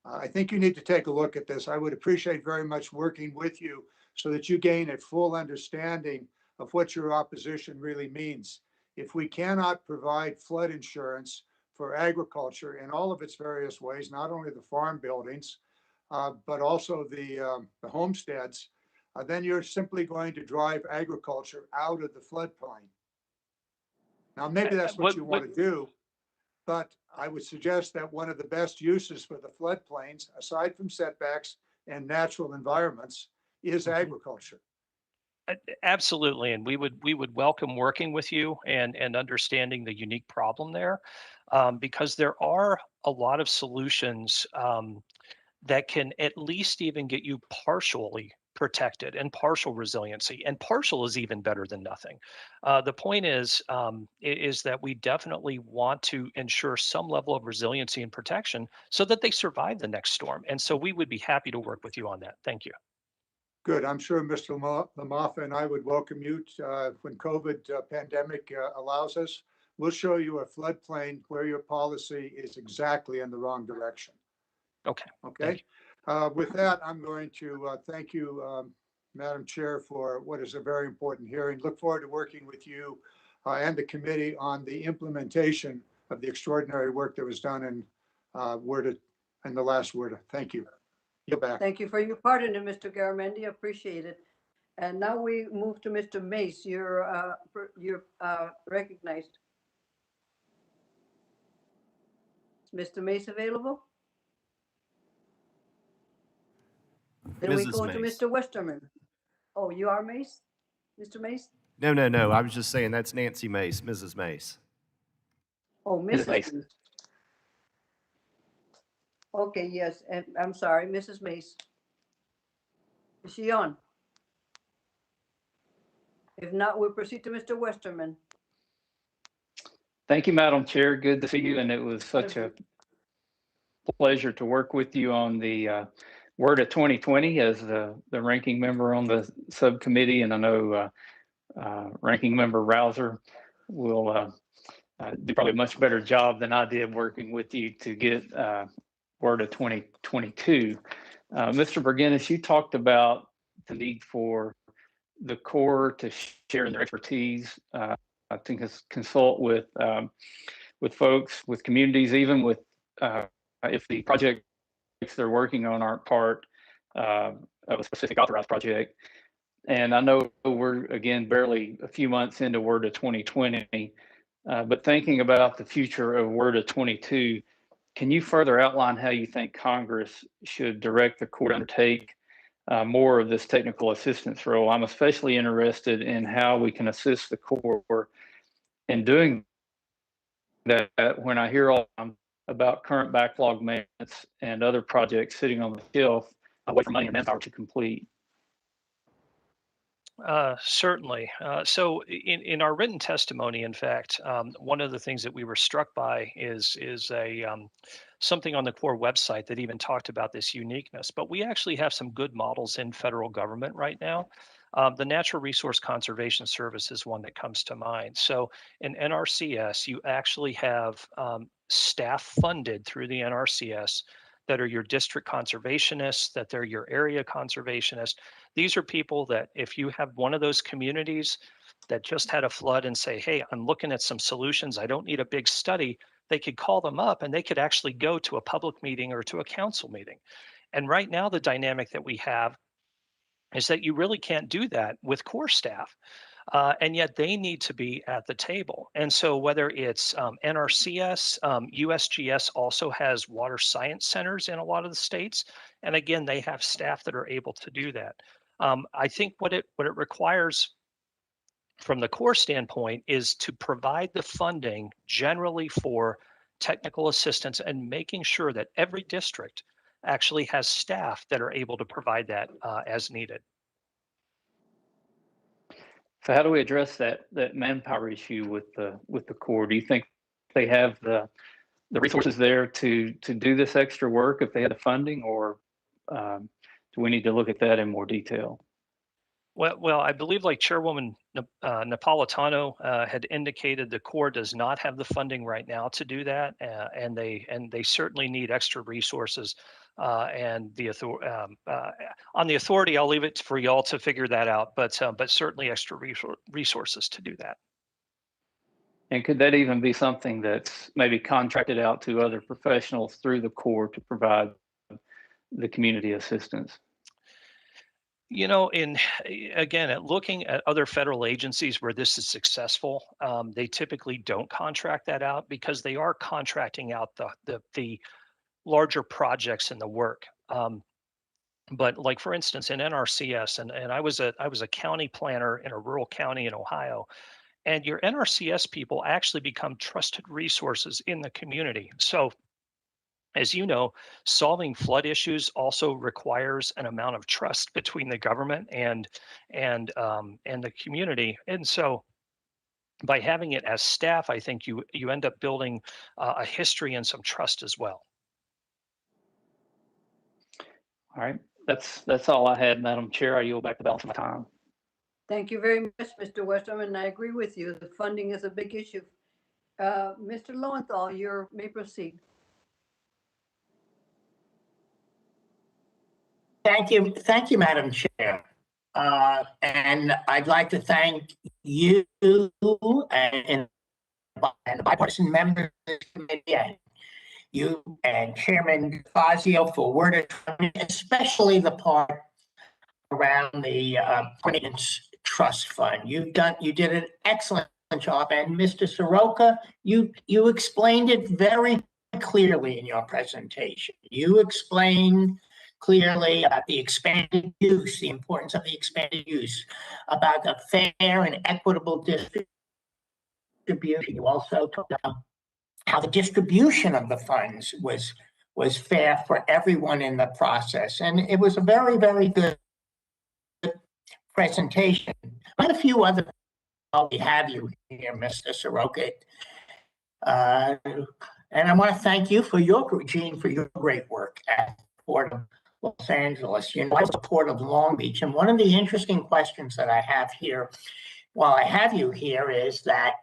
I think you need to take a look at this. I would appreciate very much working with you so that you gain a full understanding of what your opposition really means. If we cannot provide flood insurance for agriculture in all of its various ways, not only the farm buildings, but also the homesteads, then you're simply going to drive agriculture out of the floodplain. Now, maybe that's what you want to do, but I would suggest that one of the best uses for the floodplains, aside from setbacks and natural environments, is agriculture. Absolutely, and we would welcome working with you and understanding the unique problem there, because there are a lot of solutions that can at least even get you partially protected and partial resiliency, and partial is even better than nothing. The point is that we definitely want to ensure some level of resiliency and protection so that they survive the next storm. And so we would be happy to work with you on that. Thank you. Good. I'm sure Mr. Lamaffa and I would welcome you when COVID pandemic allows us. We'll show you a floodplain where your policy is exactly in the wrong direction. Okay. Okay. With that, I'm going to thank you, Madam Chair, for what is a very important hearing. Look forward to working with you and the committee on the implementation of the extraordinary work that was done in the last WRDA. Thank you. You're back. Thank you for your pardon, Mr. Garamendi. Appreciate it. And now we move to Mr. Mace. You're recognized. Is Mr. Mace available? Then we Mrs. go to Mace. Mr. Westerman. Oh, you are Mace? Mr. Mace? No, no, no. I was just saying that's Nancy Mace, Mrs. Mace. Oh, Mrs. Mace. Mace. Okay, yes, and I'm sorry, Mrs. Mace. Is she on? If not, we'll proceed to Mr. Westerman. Thank you, Madam Chair. Good to see you, and it was such a pleasure to work with you on the WRDA 2020 as the ranking member on the subcommittee, and I know Ranking Member Rouser will do probably a much better job than I did working with you to get WRDA 2022. Mr. Bergenis, you talked about the need for the Corps to share their expertise. I think consult with folks, with communities, even with if the projects they're working on aren't part of a specific authorized project. And I know we're, again, barely a few months into WRDA 2020, but thinking about the future of WRDA 22, can you further outline how you think Congress should direct the Corps to undertake more of this technical assistance role? I'm especially interested in how we can assist the Corps in doing that when I hear all about current backlog maintenance and other projects sitting on the shelf, away from money and manpower to complete. Certainly. So in our written testimony, in fact, one of the things that we were struck by is something on the Corps website that even talked about this uniqueness. But we actually have some good models in federal government right now. The Natural Resource Conservation Service is one that comes to mind. So in NRCS, you actually have staff funded through the NRCS that are your district conservationists, that they're your area conservationists. These are people that if you have one of those communities that just had a flood and say, hey, I'm looking at some solutions, I don't need a big study, they could call them up and they could actually go to a public meeting or to a council meeting. And right now, the dynamic that we have is that you really can't do that with Corps staff. And yet they need to be at the table. And so whether it's NRCS, USGS also has water science centers in a lot of the states. And again, they have staff that are able to do that. I think what it requires from the Corps standpoint is to provide the funding generally for technical assistance and making sure that every district actually has staff that are able to provide that as needed. So how do we address that manpower issue with the Corps? Do you think they have the resources there to do this extra work if they had the funding, or do we need to look at that in more detail? Well, I believe like Chairwoman Napolitano had indicated, the Corps does not have the funding right now to do that, and they certainly need extra resources. And on the authority, I'll leave it for y'all to figure that out. But certainly extra resources to do that. And could that even be something that's maybe contracted out to other professionals through the Corps to provide the community assistance? You know, again, looking at other federal agencies where this is successful, they typically don't contract that out because they are contracting out the larger projects in the work. But like, for instance, in NRCS, and I was a county planner in a rural county in Ohio, and your NRCS people actually become trusted resources in the community. So As you know, solving flood issues also requires an amount of trust between the government and the community. And so by having it as staff, I think you end up building a history and some trust as well. All right, that's all I had, Madam Chair. I yield back the balance of my time. Thank you very much, Mr. Westrum, and I agree with you. The funding is a big issue. Mr. Lowenthal, you may proceed. Thank you, Madam Chair. And I'd like to thank you and the bipartisan members of the committee, and you and Chairman Fazio for word of, especially the part around the Maintenance Trust Fund. You did an excellent job, and Mr. Soroka, you explained it very clearly in your presentation. You explained clearly about the expanded use, the importance of the expanded use, about the fair and equitable distribution. You also talked about how the distribution of the funds was fair for everyone in the process. And it was a very, very good presentation. I had a few other, while we have you here, Mr. Soroka. And I want to thank you for Gene, for your great work at Port of Los Angeles. You know, I was at Port of Long Beach, and one of the interesting questions that I have here, while I have you here, is that,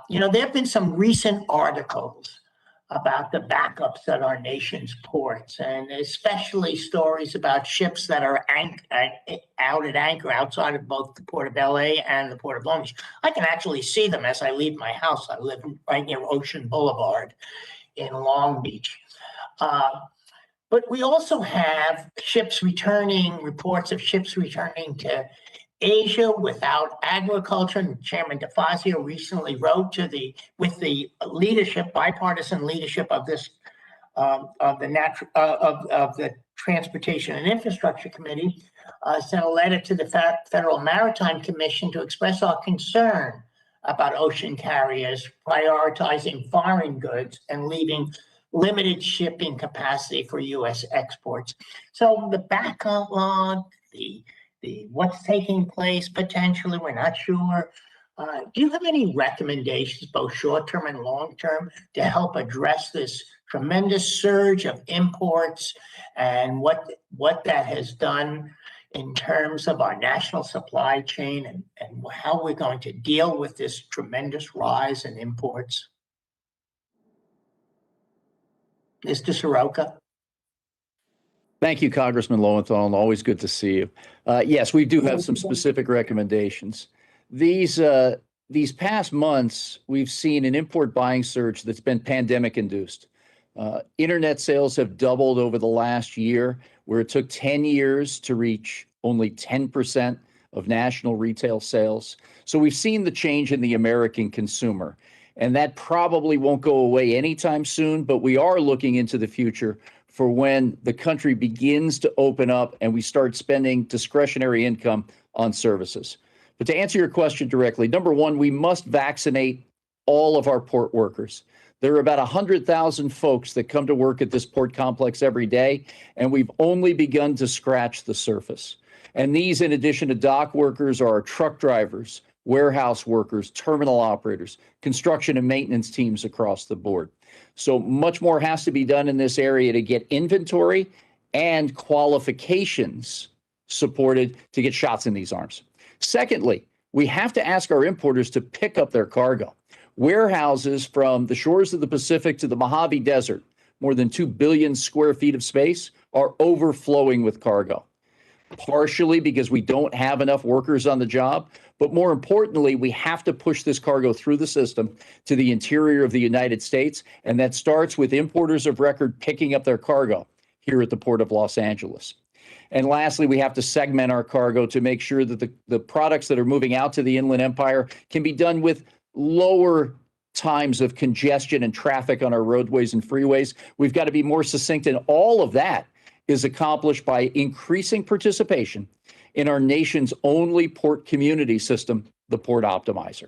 you know, there have been some recent articles about the backups at our nation's ports, and especially stories about ships that are out at anchor outside of both the Port of LA and the Port of Long Beach. I can actually see them as I leave my house. I live right near Ocean Boulevard in Long Beach. But we also have reports of ships returning to Asia without agriculture. And Chairman DeFazio recently wrote with the leadership, bipartisan leadership of this of the Transportation and Infrastructure Committee, sent a letter to the Federal Maritime Commission to express our concern about ocean carriers prioritizing foreign goods and leaving limited shipping capacity for U.S. exports. So the backlog, the what's taking place potentially, we're not sure. Do you have any recommendations, both short-term and long-term, to help address this tremendous surge of imports and what that has done in terms of our national supply chain and how we're going to deal with this tremendous rise in imports? Mr. Soroka. Thank you, Congressman Lowenthal, and always good to see you. Yes, we do have some specific recommendations. These past months, we've seen an import buying surge that's been pandemic induced. Internet sales have doubled over the last year, where it took 10 years to reach only 10% of national retail sales. So we've seen the change in the American consumer, and that probably won't go away anytime soon, but we are looking into the future for when the country begins to open up and we start spending discretionary income on services. But to answer your question directly, number one, we must vaccinate all of our port workers. There are about 100,000 folks that come to work at this port complex every day, and we've only begun to scratch the surface. And these, in addition to dock workers, are our truck drivers, warehouse workers, terminal operators, construction and maintenance teams across the board. So much more has to be done in this area to get inventory and qualifications supported to get shots in these arms. Secondly, we have to ask our importers to pick up their cargo. Warehouses from the shores of the Pacific to the Mojave Desert, more than 2 billion square feet of space, are overflowing with cargo. Partially because we don't have enough workers on the job, but more importantly, we have to push this cargo through the system to the interior of the United States, and that starts with importers of record picking up their cargo here at the Port of Los Angeles. And lastly, we have to segment our cargo to make sure that the products that are moving out to the Inland Empire can be done with lower times of congestion and traffic on our roadways and freeways. We've got to be more succinct, and all of that is accomplished by increasing participation in our nation's only port community system, the Port Optimizer.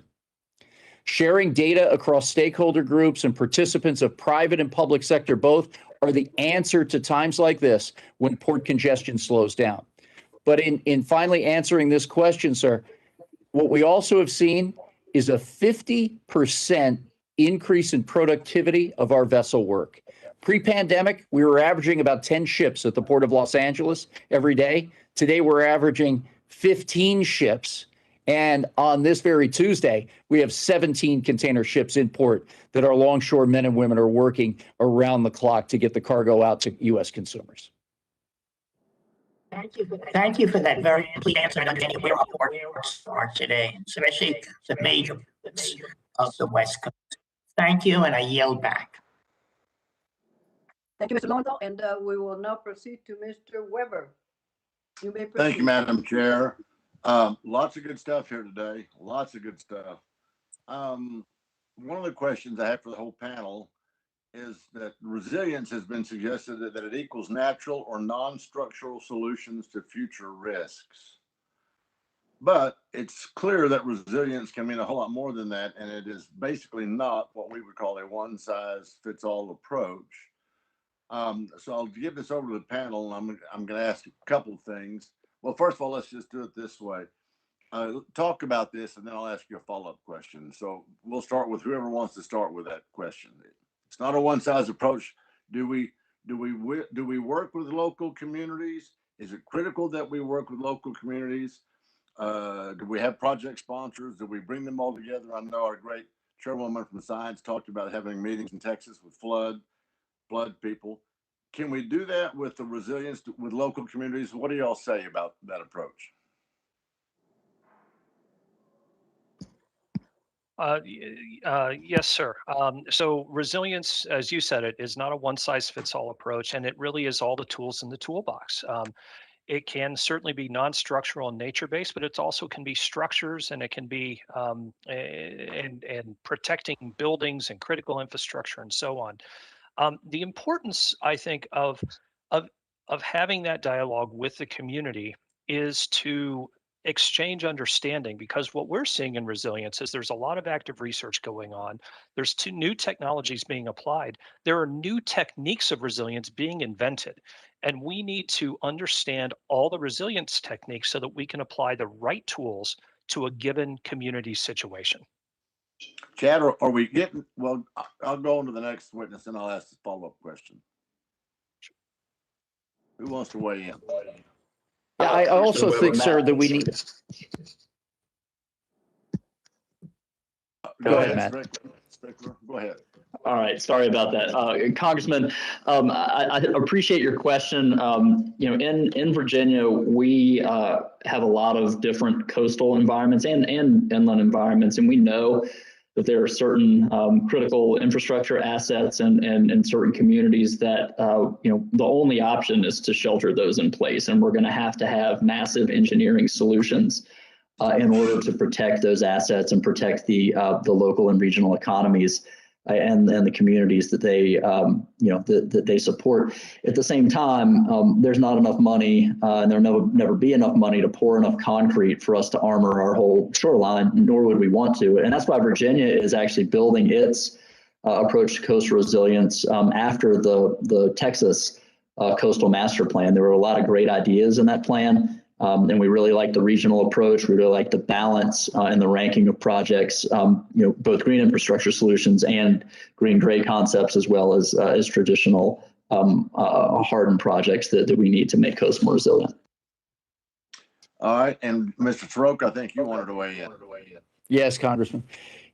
Sharing data across stakeholder groups and participants of private and public sector both are the answer to times like this when port congestion slows down. But in finally answering this question, sir, what we also have seen is a 50% increase in productivity of our vessel work. Pre-pandemic, we were averaging about 10 ships at the Port of Los Angeles every day. Today, we're averaging 15 ships. And on this very Tuesday, we have 17 container ships in port that our longshore men and women are working around the clock to get the cargo out to U.S. consumers. Thank you for that very complete answer and understanding where our ports are today, especially the major ports of the West Coast. Thank you, and I yield back. Thank you, Mr. Lowenthal, and we will now proceed to Mr. Weber. You may proceed. Thank you, Madam Chair. Lots of good stuff here today. Lots of good stuff. One of the questions I have for the whole panel is that resilience has been suggested that it equals natural or non-structural solutions to future risks. But it's clear that resilience can mean a whole lot more than that, and it is basically not what we would call a one-size-fits-all approach. So I'll give this over to the panel, and I'm going to ask a couple of things. Well, first of all, let's just do it this way. Talk about this, and then I'll ask you a follow-up question. So we'll start with whoever wants to start with that question. It's not a one-size approach. Do we work with local communities? Is it critical that we work with local communities? Do we have project sponsors? Do we bring them all together? I know our great chairwoman from Science talked about having meetings in Texas with flood people. Can we do that with the resilience with local communities? What do y'all say about that approach? Yes, sir. So resilience, as you said, it is not a one-size-fits-all approach, and it really is all the tools in the toolbox. It can certainly be non-structural and nature-based, but it also can be structures, and it can be and protecting buildings and critical infrastructure and so on. The importance, I think, of having that dialogue with the community is to exchange understanding, because what we're seeing in resilience is there's a lot of active research going on. There's two new technologies being applied. There are new techniques of resilience being invented, and we need to understand all the resilience techniques so that we can apply the right tools to a given community situation. Chad, are we getting, well, I'll go on to the next witness and I'll ask the follow-up question. Who wants to weigh in? Yeah, I also think, sir, that we need. Go ahead, Matt. Go ahead. All right, sorry about that. Congressman, I appreciate your question. In Virginia, we have a lot of different coastal environments and inland environments, and we know that there are certain critical infrastructure assets and certain communities that, the only option is to shelter those in place. And we're going to have massive engineering solutions in order to protect those assets and protect the local and regional economies and the communities that they, that they support. At the same time, there's not enough money and there'll never be enough money to pour enough concrete for us to armor our whole shoreline, nor would we want to. And that's why Virginia is actually building its approach to coastal resilience after the Texas Coastal Master Plan. There were a lot of great ideas in that plan. And we really like the regional approach. We really like the balance and the ranking of projects, both green infrastructure solutions and green gray concepts, as well as traditional hardened projects that we need to make coast more resilient. All right. And Mr. Farouk, I think you wanted to weigh in. Yes, Congressman.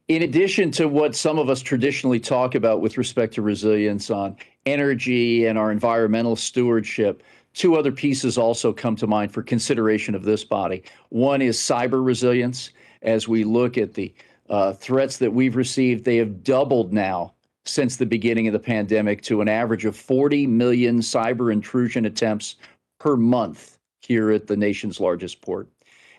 In addition to what some of us traditionally talk about with respect to resilience on energy and our environmental stewardship, two other pieces also come to mind for consideration of this body. One is cyber resilience. As we look at the threats that we've received, they have doubled now since the beginning of the pandemic to an average of 40 million cyber intrusion attempts per month here at the nation's largest port.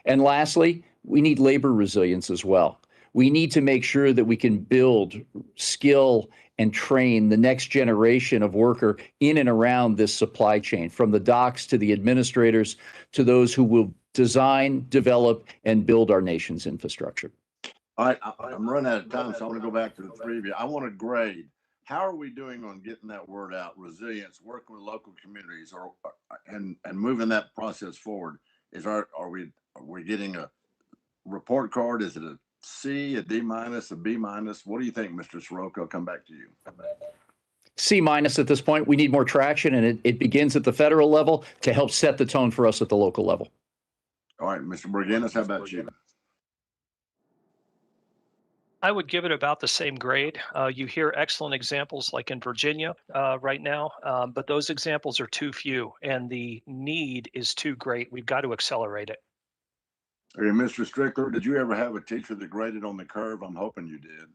And lastly, we need labor resilience as well. We need to make sure that we can build, skill, and train the next generation of worker in and around this supply chain, from the docks to the administrators to those who will design, develop, and build our nation's infrastructure. All right, I'm running out of time, so I'm going to go back to the three of you. I want to grade. How are we doing on getting that word out? Resilience, working with local communities, or and moving that process forward. Are we getting a report card? Is it a C, a D minus, a B minus? What do you think, Mr. Soroka? I'll come back to you. C minus at this point. We need more traction, and it begins at the federal level to help set the tone for us at the local level. All right, Mr. Borgenis, how about you? I would give it about the same grade. You hear excellent examples like in Virginia right now, but those examples are too few and the need is too great. We've got to accelerate it. Okay, Mr. Strickler, did you ever have a teacher that graded on the curve? I'm hoping you did.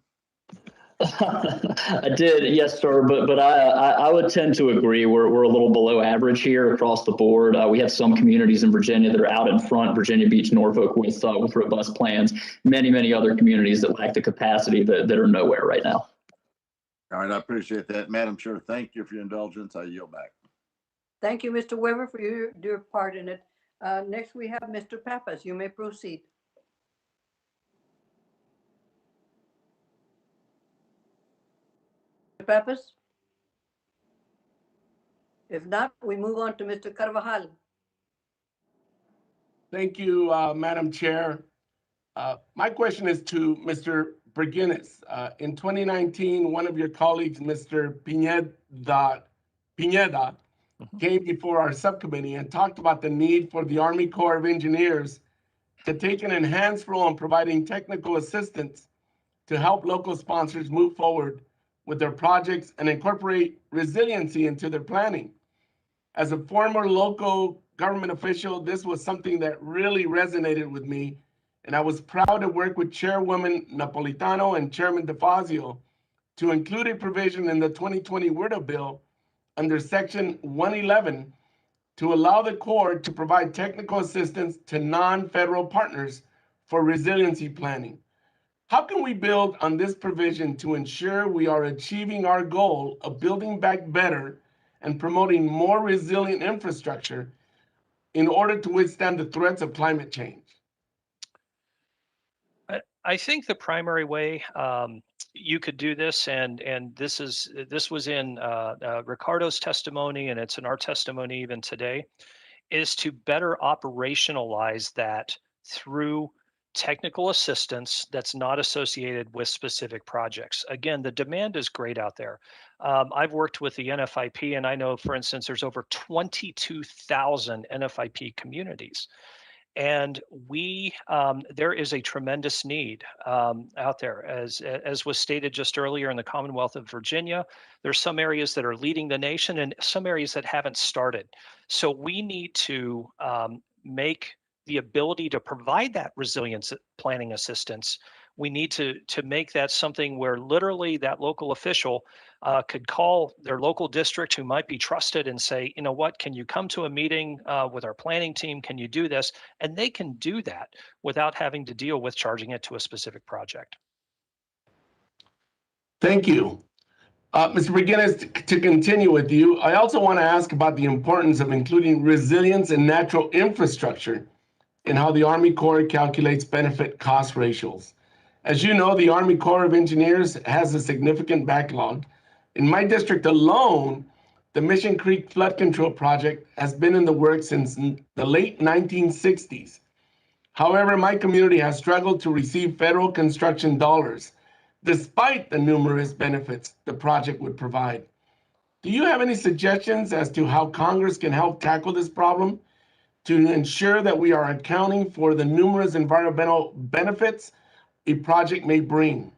I did, yes, sir. But I would tend to agree. We're a little below average here across the board. We have some communities in Virginia that are out in front, Virginia Beach, Norfolk, with robust plans. Many other communities that lack the capacity that are nowhere right now. All right, I appreciate that, Madam Chair. Thank you for your indulgence. I yield back. Thank you, Mr. Weber, for your part in it. Next, we have Mr. Pappas. You may proceed. Mr. Pappas? If not, we move on to Mr. Carvajal. Thank you, Madam Chair. My question is to Mr. Borgenis. In 2019, one of your colleagues, Mr. Pineda, came before our subcommittee and talked about the need for the Army Corps of Engineers to take an enhanced role in providing technical assistance to help local sponsors move forward with their projects and incorporate resiliency into their planning. As a former local government official, this was something that really resonated with me, and I was proud to work with Chairwoman Napolitano and Chairman DeFazio to include a provision in the 2020 WRDA bill under Section 111 to allow the Corps to provide technical assistance to non-federal partners for resiliency planning. How can we build on this provision to ensure we are achieving our goal of building back better and promoting more resilient infrastructure in order to withstand the threats of climate change? I think the primary way you could do this, and this was in Ricardo's testimony, and it's in our testimony even today, is to better operationalize that through technical assistance that's not associated with specific projects. Again, the demand is great out there. I've worked with the NFIP, and I know, for instance, there's over 22,000 NFIP communities. And there is a tremendous need out there, as was stated just earlier in the Commonwealth of Virginia. There's some areas that are leading the nation and some areas that haven't started. So we need to make the ability to provide that resilience planning assistance. We need to make that something where literally that local official could call their local district who might be trusted and say, you know what, can you come to a meeting with our planning team? Can you do this? And they can do that without having to deal with charging it to a specific project. Thank you. Mr. Borgenis, to continue with you, I also want to ask about the importance of including resilience and natural infrastructure in how the Army Corps calculates benefit cost ratios. As you know, the Army Corps of Engineers has a significant backlog. In my district alone, the Mission Creek Flood Control Project has been in the works since the late 1960s. However, my community has struggled to receive federal construction dollars, despite the numerous benefits the project would provide. Do you have any suggestions as to how Congress can help tackle this problem to ensure that we are accounting for the numerous environmental benefits a project may bring?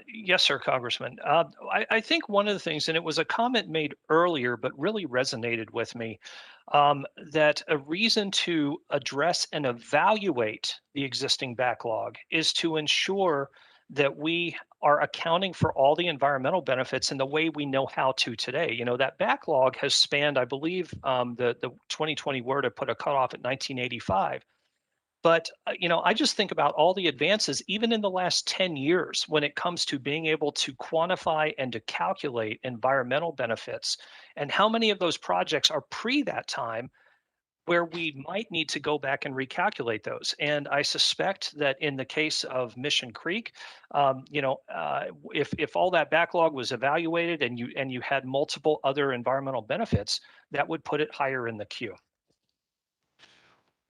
Yes, sir, Congressman. I think one of the things, and it was a comment made earlier, but really resonated with me, that a reason to address and evaluate the existing backlog is to ensure that we are accounting for all the environmental benefits in the way we know how to today. You know, that backlog has spanned, I believe, the 2020 WRDA put a cutoff at 1985. But, you know, I just think about all the advances, even in the last 10 years, when it comes to being able to quantify and to calculate environmental benefits, and how many of those projects are pre that time where we might need to go back and recalculate those. And I suspect that in the case of Mission Creek, if all that backlog was evaluated and you had multiple other environmental benefits, that would put it higher in the queue.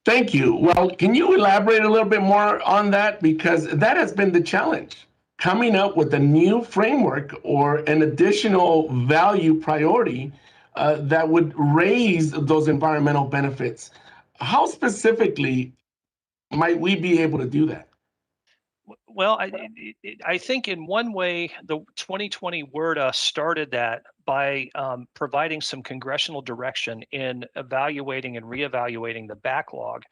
Thank you. Well, can you elaborate a little bit more on that? Because that has been the challenge, coming up with a new framework or an additional value priority that would raise those environmental benefits. How specifically might we be able to do that? Well, I think in one way, the 2020 WRDA started that by providing some congressional direction in evaluating and reevaluating the backlog.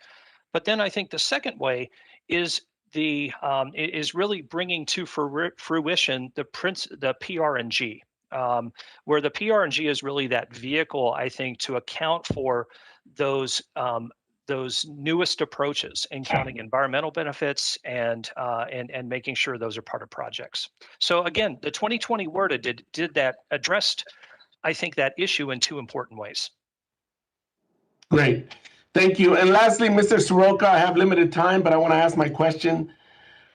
But then I think the second way is is really bringing to fruition the PRNG, where the PRNG is really that vehicle, I think, to account for those newest approaches in counting environmental benefits and making sure those are part of projects. So again, the 2020 WRDA did that, addressed, I think, that issue in two important ways. Great. Thank you. And lastly, Mr. Soroka, I have limited time, but I want to ask my question.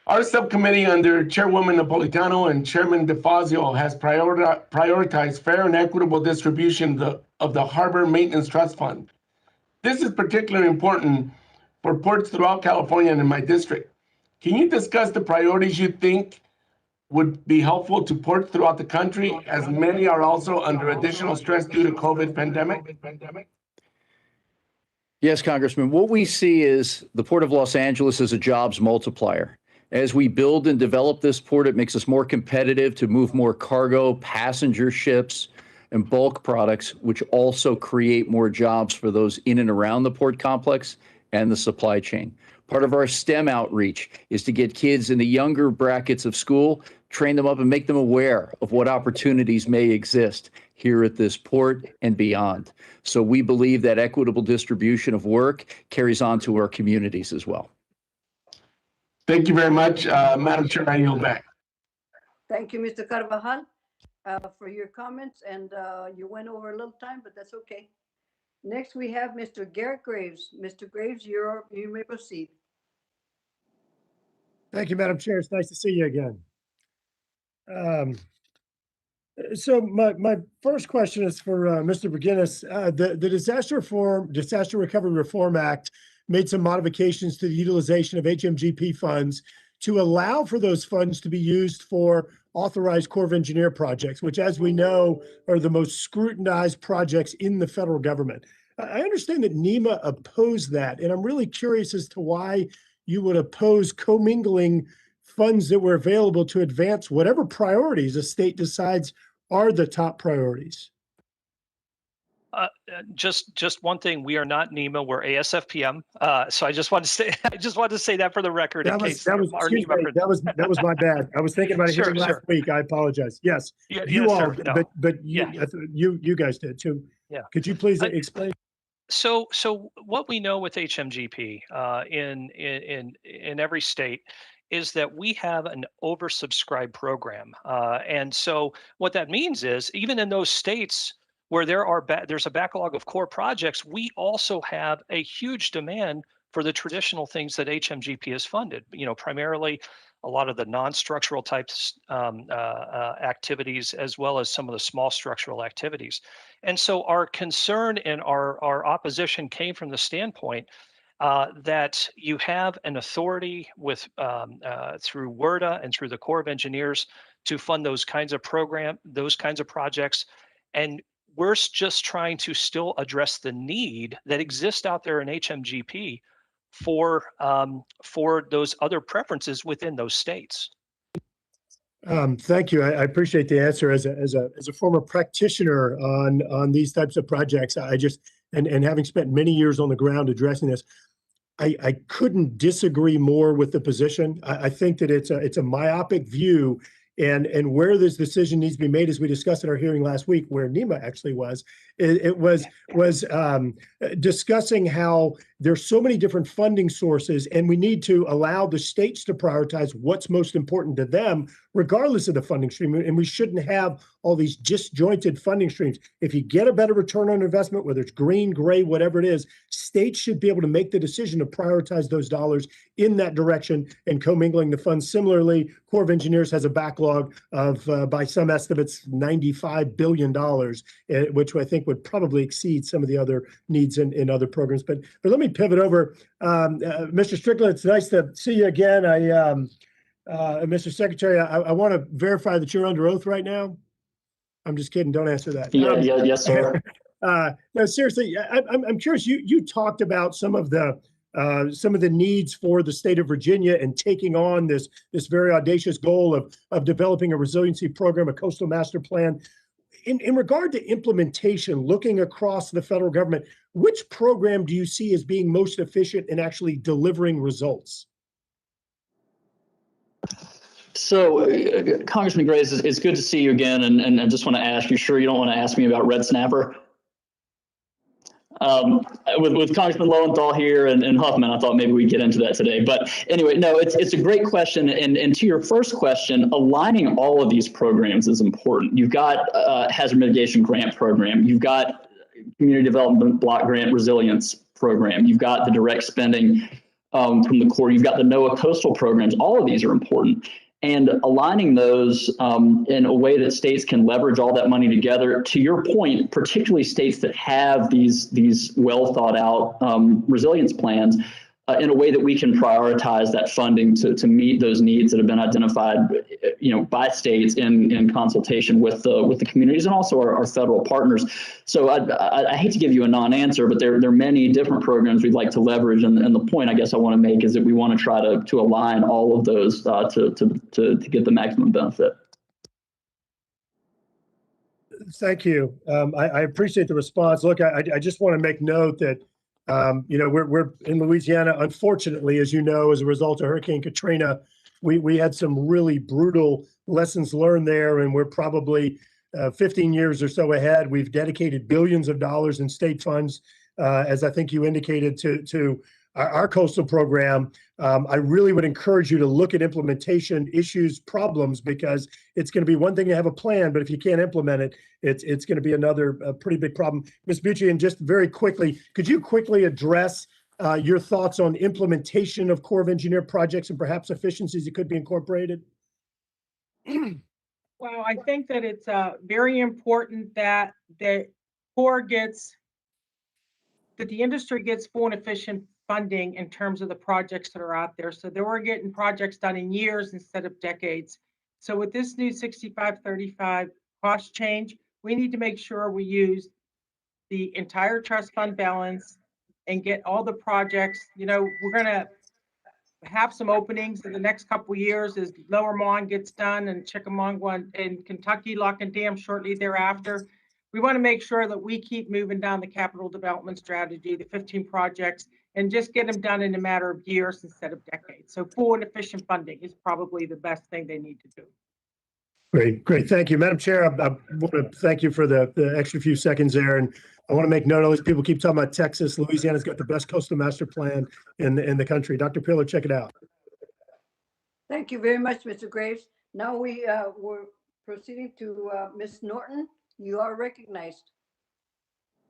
Our subcommittee under Chairwoman Napolitano and Chairman DeFazio has prioritized fair and equitable distribution of the Harbor Maintenance Trust Fund. This is particularly important for ports throughout California and in my district. Can you discuss the priorities you think would be helpful to ports throughout the country, as many are also under additional stress due to COVID pandemic? Yes, Congressman. What we see is the Port of Los Angeles as a jobs multiplier. As we build and develop this port, it makes us more competitive to move more cargo, passenger ships, and bulk products, which also create more jobs for those in and around the port complex and the supply chain. Part of our STEM outreach is to get kids in the younger brackets of school, train them up and make them aware of what opportunities may exist here at this port and beyond. So we believe that equitable distribution of work carries on to our communities as well. Thank you very much, Madam Chair. I yield back. Thank you, Mr. Carvajal, for your comments, and you went over a little time, but that's okay. Next, we have Mr. Garrett Graves. Mr. Graves, you may proceed. Thank you, Madam Chair. It's nice to see you again. So my first question is for Mr. McGinnis. The Disaster Recovery Reform Act made some modifications to the utilization of HMGP funds to allow for those funds to be used for authorized Corps of Engineer projects, which, as we know, are the most scrutinized projects in the federal government. I understand that NEMA opposed that, and I'm really curious as to why you would oppose commingling funds that were available to advance whatever priorities a state decides are the top priorities. Just one thing: we are not NEMA. We're ASFPM. So I just want to say that for the record. That was my bad. I was thinking about it Sure, last week. I apologize. Yes, Yeah, you yes, all, sir. No. but you guys did too. Yeah. Could you please explain? So what we know with HMGP in every state is that we have an oversubscribed program, and so what that means is even in those states where there's a backlog of core projects, we also have a huge demand for the traditional things that HMGP has funded. Primarily a lot of the non-structural types activities, as well as some of the small structural activities. And so our concern and our opposition came from the standpoint that you have an authority with through WRDA and through the Corps of Engineers to fund those kinds of projects, and we're just trying to still address the need that exists out there in HMGP for those other preferences within those states. Thank you. I appreciate the answer. As a former practitioner on these types of projects, I just and having spent many years on the ground addressing this, I couldn't disagree more with the position. I think that it's a myopic view, and where this decision needs to be made, as we discussed at our hearing last week, where NEMA actually was, it was discussing how there's so many different funding sources, and we need to allow the states to prioritize what's most important to them, regardless of the funding stream. And we shouldn't have all these disjointed funding streams. If you get a better return on investment, whether it's green, gray, whatever it is, states should be able to make the decision to prioritize those dollars in that direction and commingling the funds. Similarly, Corps of Engineers has a backlog of, by some estimates, $95 billion, which I think would probably exceed some of the other needs in other programs. But let me pivot over. Mr. Strickland, it's nice to see you again. Mr. Secretary, I want to verify that you're under oath right now. I'm just kidding. Don't answer that. Yes, sir. No, seriously, I'm curious. You talked about some of the needs for the state of Virginia and taking on this very audacious goal of developing a resiliency program, a coastal master plan. In regard to implementation, looking across the federal government, which program do you see as being most efficient in actually delivering results? So, Congressman Graves, it's good to see you again, and I just want to ask, you sure you don't want to ask me about red snapper? With Congressman Lowenthal here and Huffman, I thought maybe we'd get into that today. But anyway, no, it's a great question. And to your first question, aligning all of these programs is important. You've got hazard mitigation grant program. You've got community development block grant resilience program. You've got the direct spending from the Corps. You've got the NOAA coastal programs. All of these are important. And aligning those in a way that states can leverage all that money together, to your point, particularly states that have these well thought out resilience plans, in a way that we can prioritize that funding to meet those needs that have been identified, by states in consultation with the communities and also our federal partners. So I hate to give you a non-answer, but there are many different programs we'd like to leverage. And the point I guess I want to make is that we want to try to align all of those to get the maximum benefit. Thank you. I appreciate the response. Look, I just want to make note that we're in Louisiana, unfortunately, as you know, as a result of Hurricane Katrina, we had some really brutal lessons learned there, and we're probably 15 years or so ahead. We've dedicated billions of dollars in state funds, as I think you indicated, to our coastal program. I really would encourage you to look at implementation issues, problems, because it's going to be one thing to have a plan, but if you can't implement it, it's going to be another pretty big problem. Ms. Bucci, just very quickly, could you quickly address your thoughts on implementation of Corps of Engineer projects and perhaps efficiencies that could be incorporated? Well, I think that it's very important that the Corps that the industry gets full and efficient funding in terms of the projects that are out there. So that we're getting projects done in years instead of decades. So with this new 65-35 cost change, we need to make sure we use the entire trust fund balance and get all the projects. We're going to have some openings in the next couple of years as Lower Mon gets done and Chickamauga and Kentucky Lock and Dam shortly thereafter. We want to make sure that we keep moving down the capital development strategy, the 15 projects, and just get them done in a matter of years instead of decades. So full and efficient funding is probably the best thing they need to do. Great. Thank you. Madam Chair, I want to thank you for the extra few seconds there. And I want to make note of this. People keep talking about Texas. Louisiana's got the best coastal master plan in the country. Dr. Pillar, check it out. Thank you very much, Mr. Graves. Now we're proceeding to Ms. Norton. You are recognized.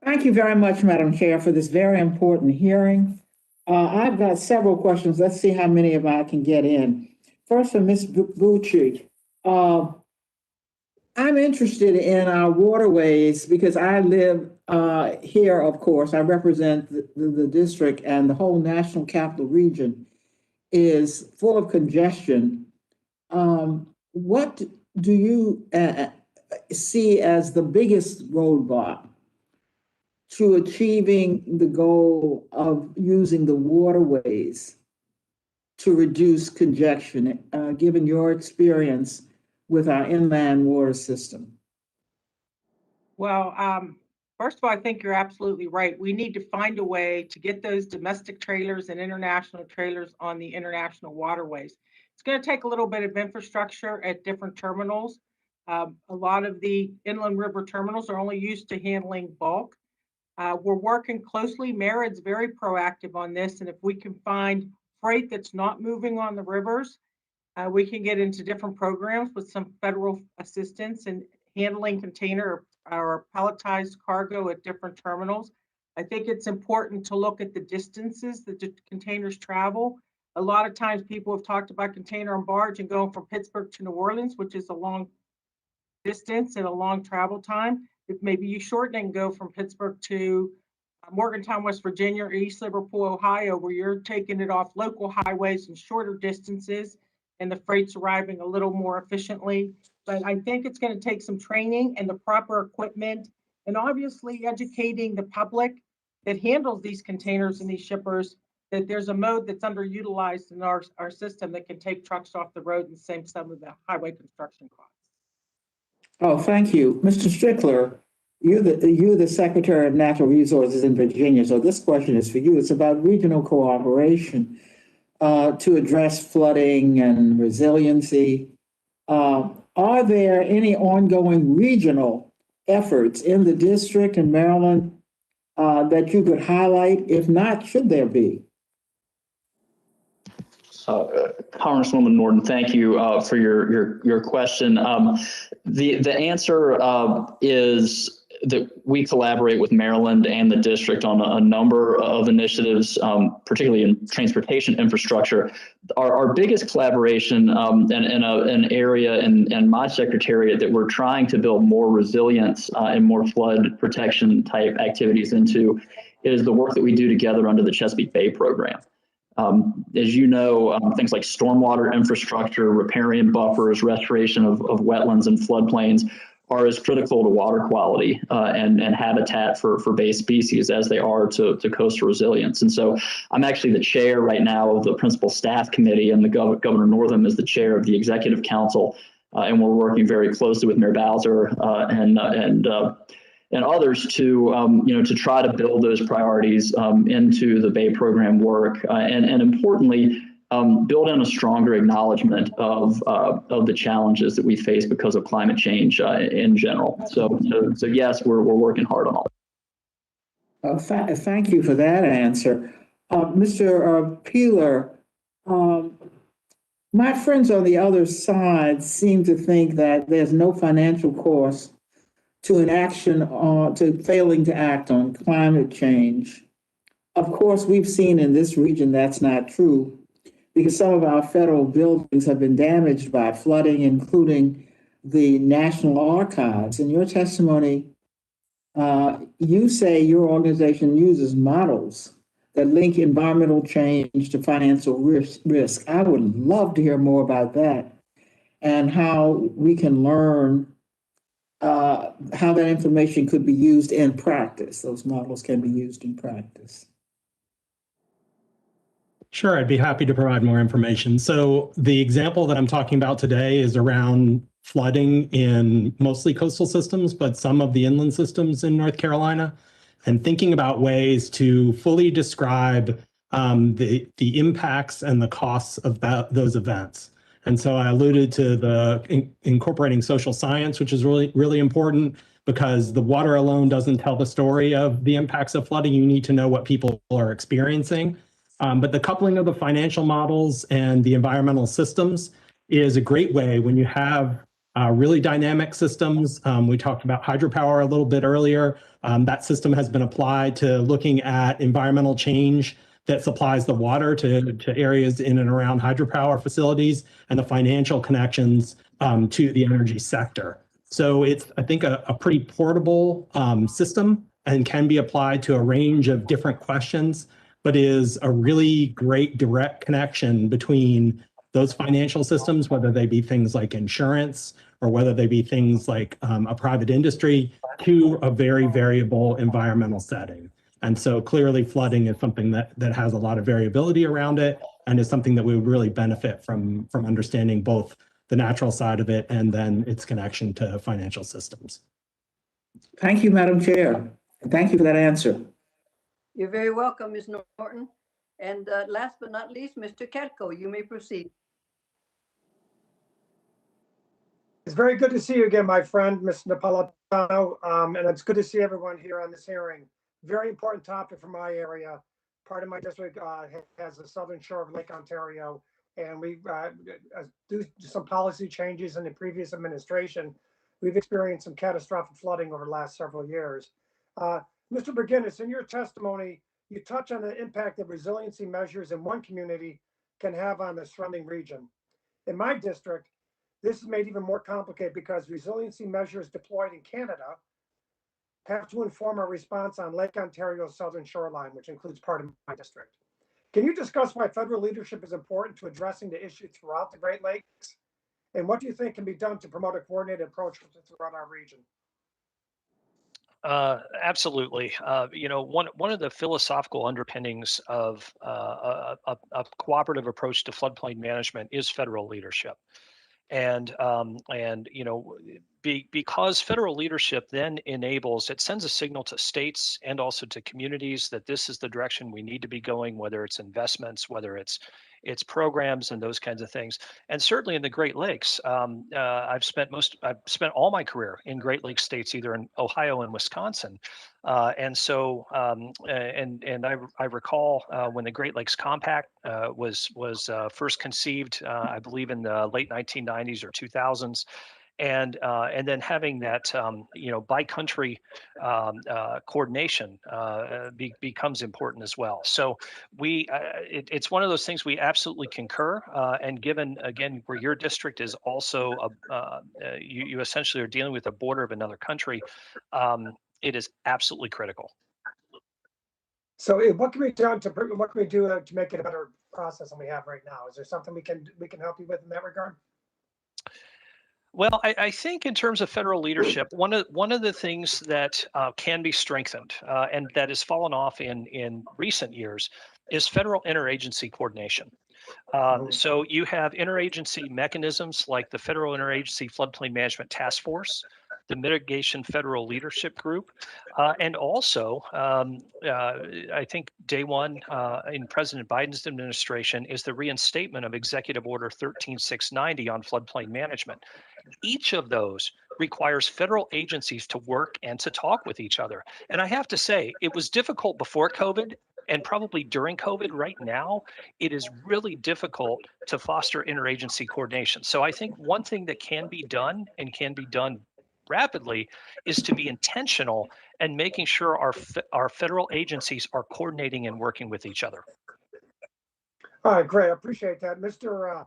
Thank you very much, Madam Chair, for this very important hearing. I've got several questions. Let's see how many of I can get in. First, for Ms. Bucci. I'm interested in our waterways because I live here, of course. I represent the district, and the whole National Capital Region is full of congestion. What do you see as the biggest roadblock to achieving the goal of using the waterways to reduce congestion, given your experience with our inland water system? Well, first of all, I think you're absolutely right. We need to find a way to get those domestic trailers and international trailers on the international waterways. It's going to take a little bit of infrastructure at different terminals. A lot of the inland river terminals are only used to handling bulk. We're working closely. Merritt's very proactive on this, and if we can find freight that's not moving on the rivers, we can get into different programs with some federal assistance in handling container or palletized cargo at different terminals. I think it's important to look at the distances that the containers travel. A lot of times people have talked about container and barge and going from Pittsburgh to New Orleans, which is a long distance and a long travel time. If maybe you shorten it and go from Pittsburgh to Morgantown, West Virginia, or East Liverpool, Ohio, where you're taking it off local highways and shorter distances, and the freight's arriving a little more efficiently. But I think it's going to take some training and the proper equipment, and obviously educating the public that handles these containers and these shippers that there's a mode that's underutilized in our system that can take trucks off the road and save some of the highway construction costs. Oh, thank you. Mr. Strickler, you're the Secretary of Natural Resources in Virginia, so this question is for you. It's about regional cooperation to address flooding and resiliency. Are there any ongoing regional efforts in the district in Maryland that you could highlight? If not, should there be? Congresswoman Norton, thank you for your question. The answer is that we collaborate with Maryland and the district on a number of initiatives, particularly in transportation infrastructure. Our biggest collaboration in an area in my secretariat that we're trying to build more resilience and more flood protection type activities into is the work that we do together under the Chesapeake Bay program. As you know, things like stormwater infrastructure, riparian buffers, restoration of wetlands and floodplains are as critical to water quality and habitat for bay species as they are to coastal resilience. And so I'm actually the chair right now of the Principal Staff Committee, and the Governor Northam is the chair of the Executive Council. And we're working very closely with Mayor Bowser and others to to try to build those priorities into the Bay program work, and importantly, build in a stronger acknowledgement of the challenges that we face because of climate change in general. So yes, we're working hard on all. Thank you for that answer, Mr. Peeler. My friends on the other side seem to think that there's no financial cost to to failing to act on climate change. Of course, we've seen in this region that's not true, because some of our federal buildings have been damaged by flooding, including the National Archives. In your testimony, you say your organization uses models that link environmental change to financial risk. I would love to hear more about that and how we can learn how that information could be used in practice. Those models can be used in practice. Sure, I'd be happy to provide more information. So the example that I'm talking about today is around flooding in mostly coastal systems, but some of the inland systems in North Carolina, and thinking about ways to fully describe the impacts and the costs of those events. And so I alluded to incorporating social science, which is really, really important, because the water alone doesn't tell the story of the impacts of flooding. You need to know what people are experiencing. But the coupling of the financial models and the environmental systems is a great way when you have really dynamic systems. We talked about hydropower a little bit earlier. That system has been applied to looking at environmental change that supplies the water to areas in and around hydropower facilities, and the financial connections to the energy sector. So it's, I think, a pretty portable system and can be applied to a range of different questions, but is a really great direct connection between those financial systems, whether they be things like insurance or whether they be things like a private industry, to a very variable environmental setting. And so clearly flooding is something that has a lot of variability around it, and is something that we would really benefit from understanding both the natural side of it and then its connection to financial systems. Thank you, Madam Chair. Thank you for that answer. You're very welcome, Ms. Norton. And last but not least, Mr. Katko, you may proceed. It's very good to see you again, my friend, Ms. Napolitano, and it's good to see everyone here on this hearing. very important topic for my area. Part of my district has the southern shore of Lake Ontario, and we due to some policy changes in the previous administration, we've experienced some catastrophic flooding over the last several years. Mr. McGinnis, in your testimony, you touch on the impact that resiliency measures in one community can have on the surrounding region. In my district, this is made even more complicated because resiliency measures deployed in Canada have to inform our response on Lake Ontario's southern shoreline, which includes part of my district. Can you discuss why federal leadership is important to addressing the issue throughout the Great Lakes? And what do you think can be done to promote a coordinated approach throughout our region? Absolutely. One of the philosophical underpinnings of a cooperative approach to floodplain management is federal leadership. Because federal leadership then it sends a signal to states and also to communities that this is the direction we need to be going, whether it's investments, whether it's programs and those kinds of things. And certainly in the Great Lakes, I've spent all my career in Great Lakes states, either in Ohio and Wisconsin. I recall when the Great Lakes Compact was first conceived, I believe in the late 1990s or 2000s. And then having that by country coordination becomes important as well. So it's one of those things we absolutely concur. And given again where your district is also you essentially are dealing with a border of another country, it is absolutely critical. So what can we do to make it a better process than we have right now? Is there something we can help you with in that regard? Well, I think in terms of federal leadership, one of the things that can be strengthened and that has fallen off in recent years is federal interagency coordination. So you have interagency mechanisms like the Federal Interagency Floodplain Management Task Force, the Mitigation Federal Leadership Group, and also I think day one in President Biden's administration is the reinstatement of Executive Order 13690 on floodplain management. Each of those requires federal agencies to work and to talk with each other. And I have to say, it was difficult before COVID and probably during COVID. Right now, it is really difficult to foster interagency coordination. So I think one thing that can be done and can be done rapidly is to be intentional and making sure our federal agencies are coordinating and working with each other. All right, great. I appreciate that. Mr.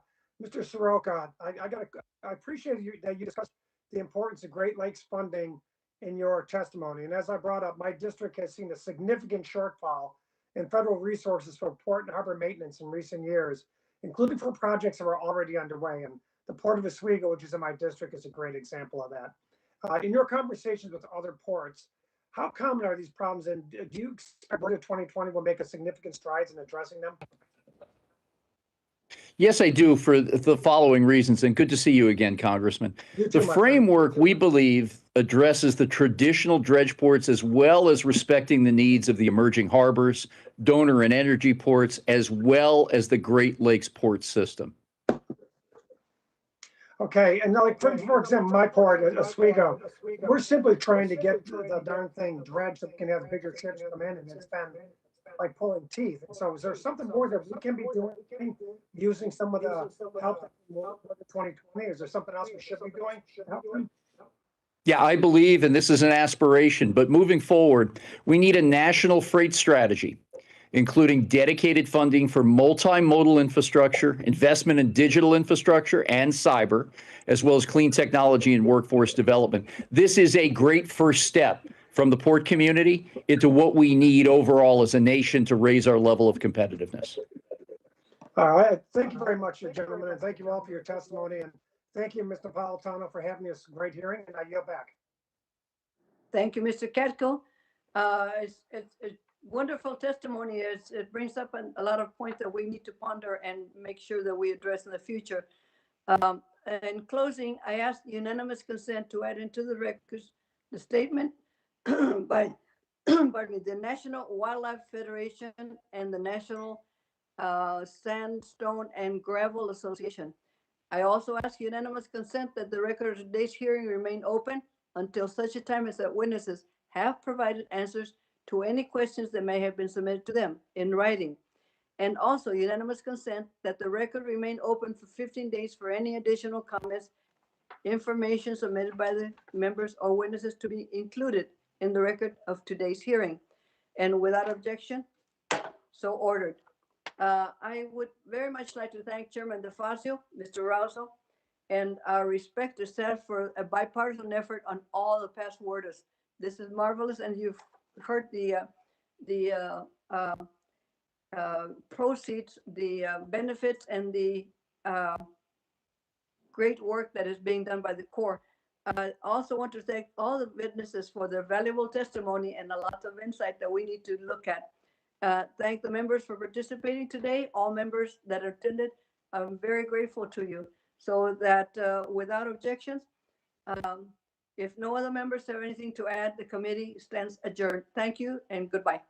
Soroka, I appreciate that you discussed the importance of Great Lakes funding in your testimony. And as I brought up, my district has seen a significant shortfall in federal resources for port and harbor maintenance in recent years, including for projects that are already underway. And the Port of Oswego, which is in my district, is a great example of that. In your conversations with other ports, how common are these problems, and do you expect Word of 2020 will make a significant strides in addressing them? Yes, I do, for the following reasons, and good to see you again, Congressman. The framework, we believe, addresses the traditional dredge ports as well as respecting the needs of the emerging harbors, donor and energy ports, as well as the Great Lakes port system. Okay, and like for example, my port, Oswego, we're simply trying to get the darn thing dredged so we can have bigger ships come in, and it's been like pulling teeth. And so is there something more that we can be doing using some of the help of 2020? Is there something else we should be doing to help them? Yeah, I believe, and this is an aspiration, but moving forward, we need a national freight strategy, including dedicated funding for multimodal infrastructure, investment in digital infrastructure and cyber, as well as clean technology and workforce development. This is a great first step from the port community into what we need overall as a nation to raise our level of competitiveness. All right. Thank you very much, gentlemen, and thank you all for your testimony. And thank you, Mr. Napolitano, for having this great hearing, and I yield back. Thank you, Mr. Katko. It's wonderful testimony. It brings up a lot of points that we need to ponder and make sure that we address in the future. In closing, I ask unanimous consent to add into the records the statement by the National Wildlife Federation and the National Sandstone and Gravel Association. I also ask unanimous consent that the record of today's hearing remain open until such a time as the witnesses have provided answers to any questions that may have been submitted to them in writing. And also unanimous consent that the record remain open for 15 days for any additional comments, information submitted by the members or witnesses to be included in the record of today's hearing. And without objection, so ordered. I would very much like to thank Chairman DeFazio, Mr. Rouso, and our respected staff for a bipartisan effort on all the past WORDAs. This is marvelous, and you've heard the proceeds, the benefits, and the great work that is being done by the Corps. I also want to thank all the witnesses for their valuable testimony and a lot of insight that we need to look at. Thank the members for participating today, all members that attended. I'm very grateful to you. So that without objections, if no other members have anything to add, the committee stands adjourned. Thank you and goodbye.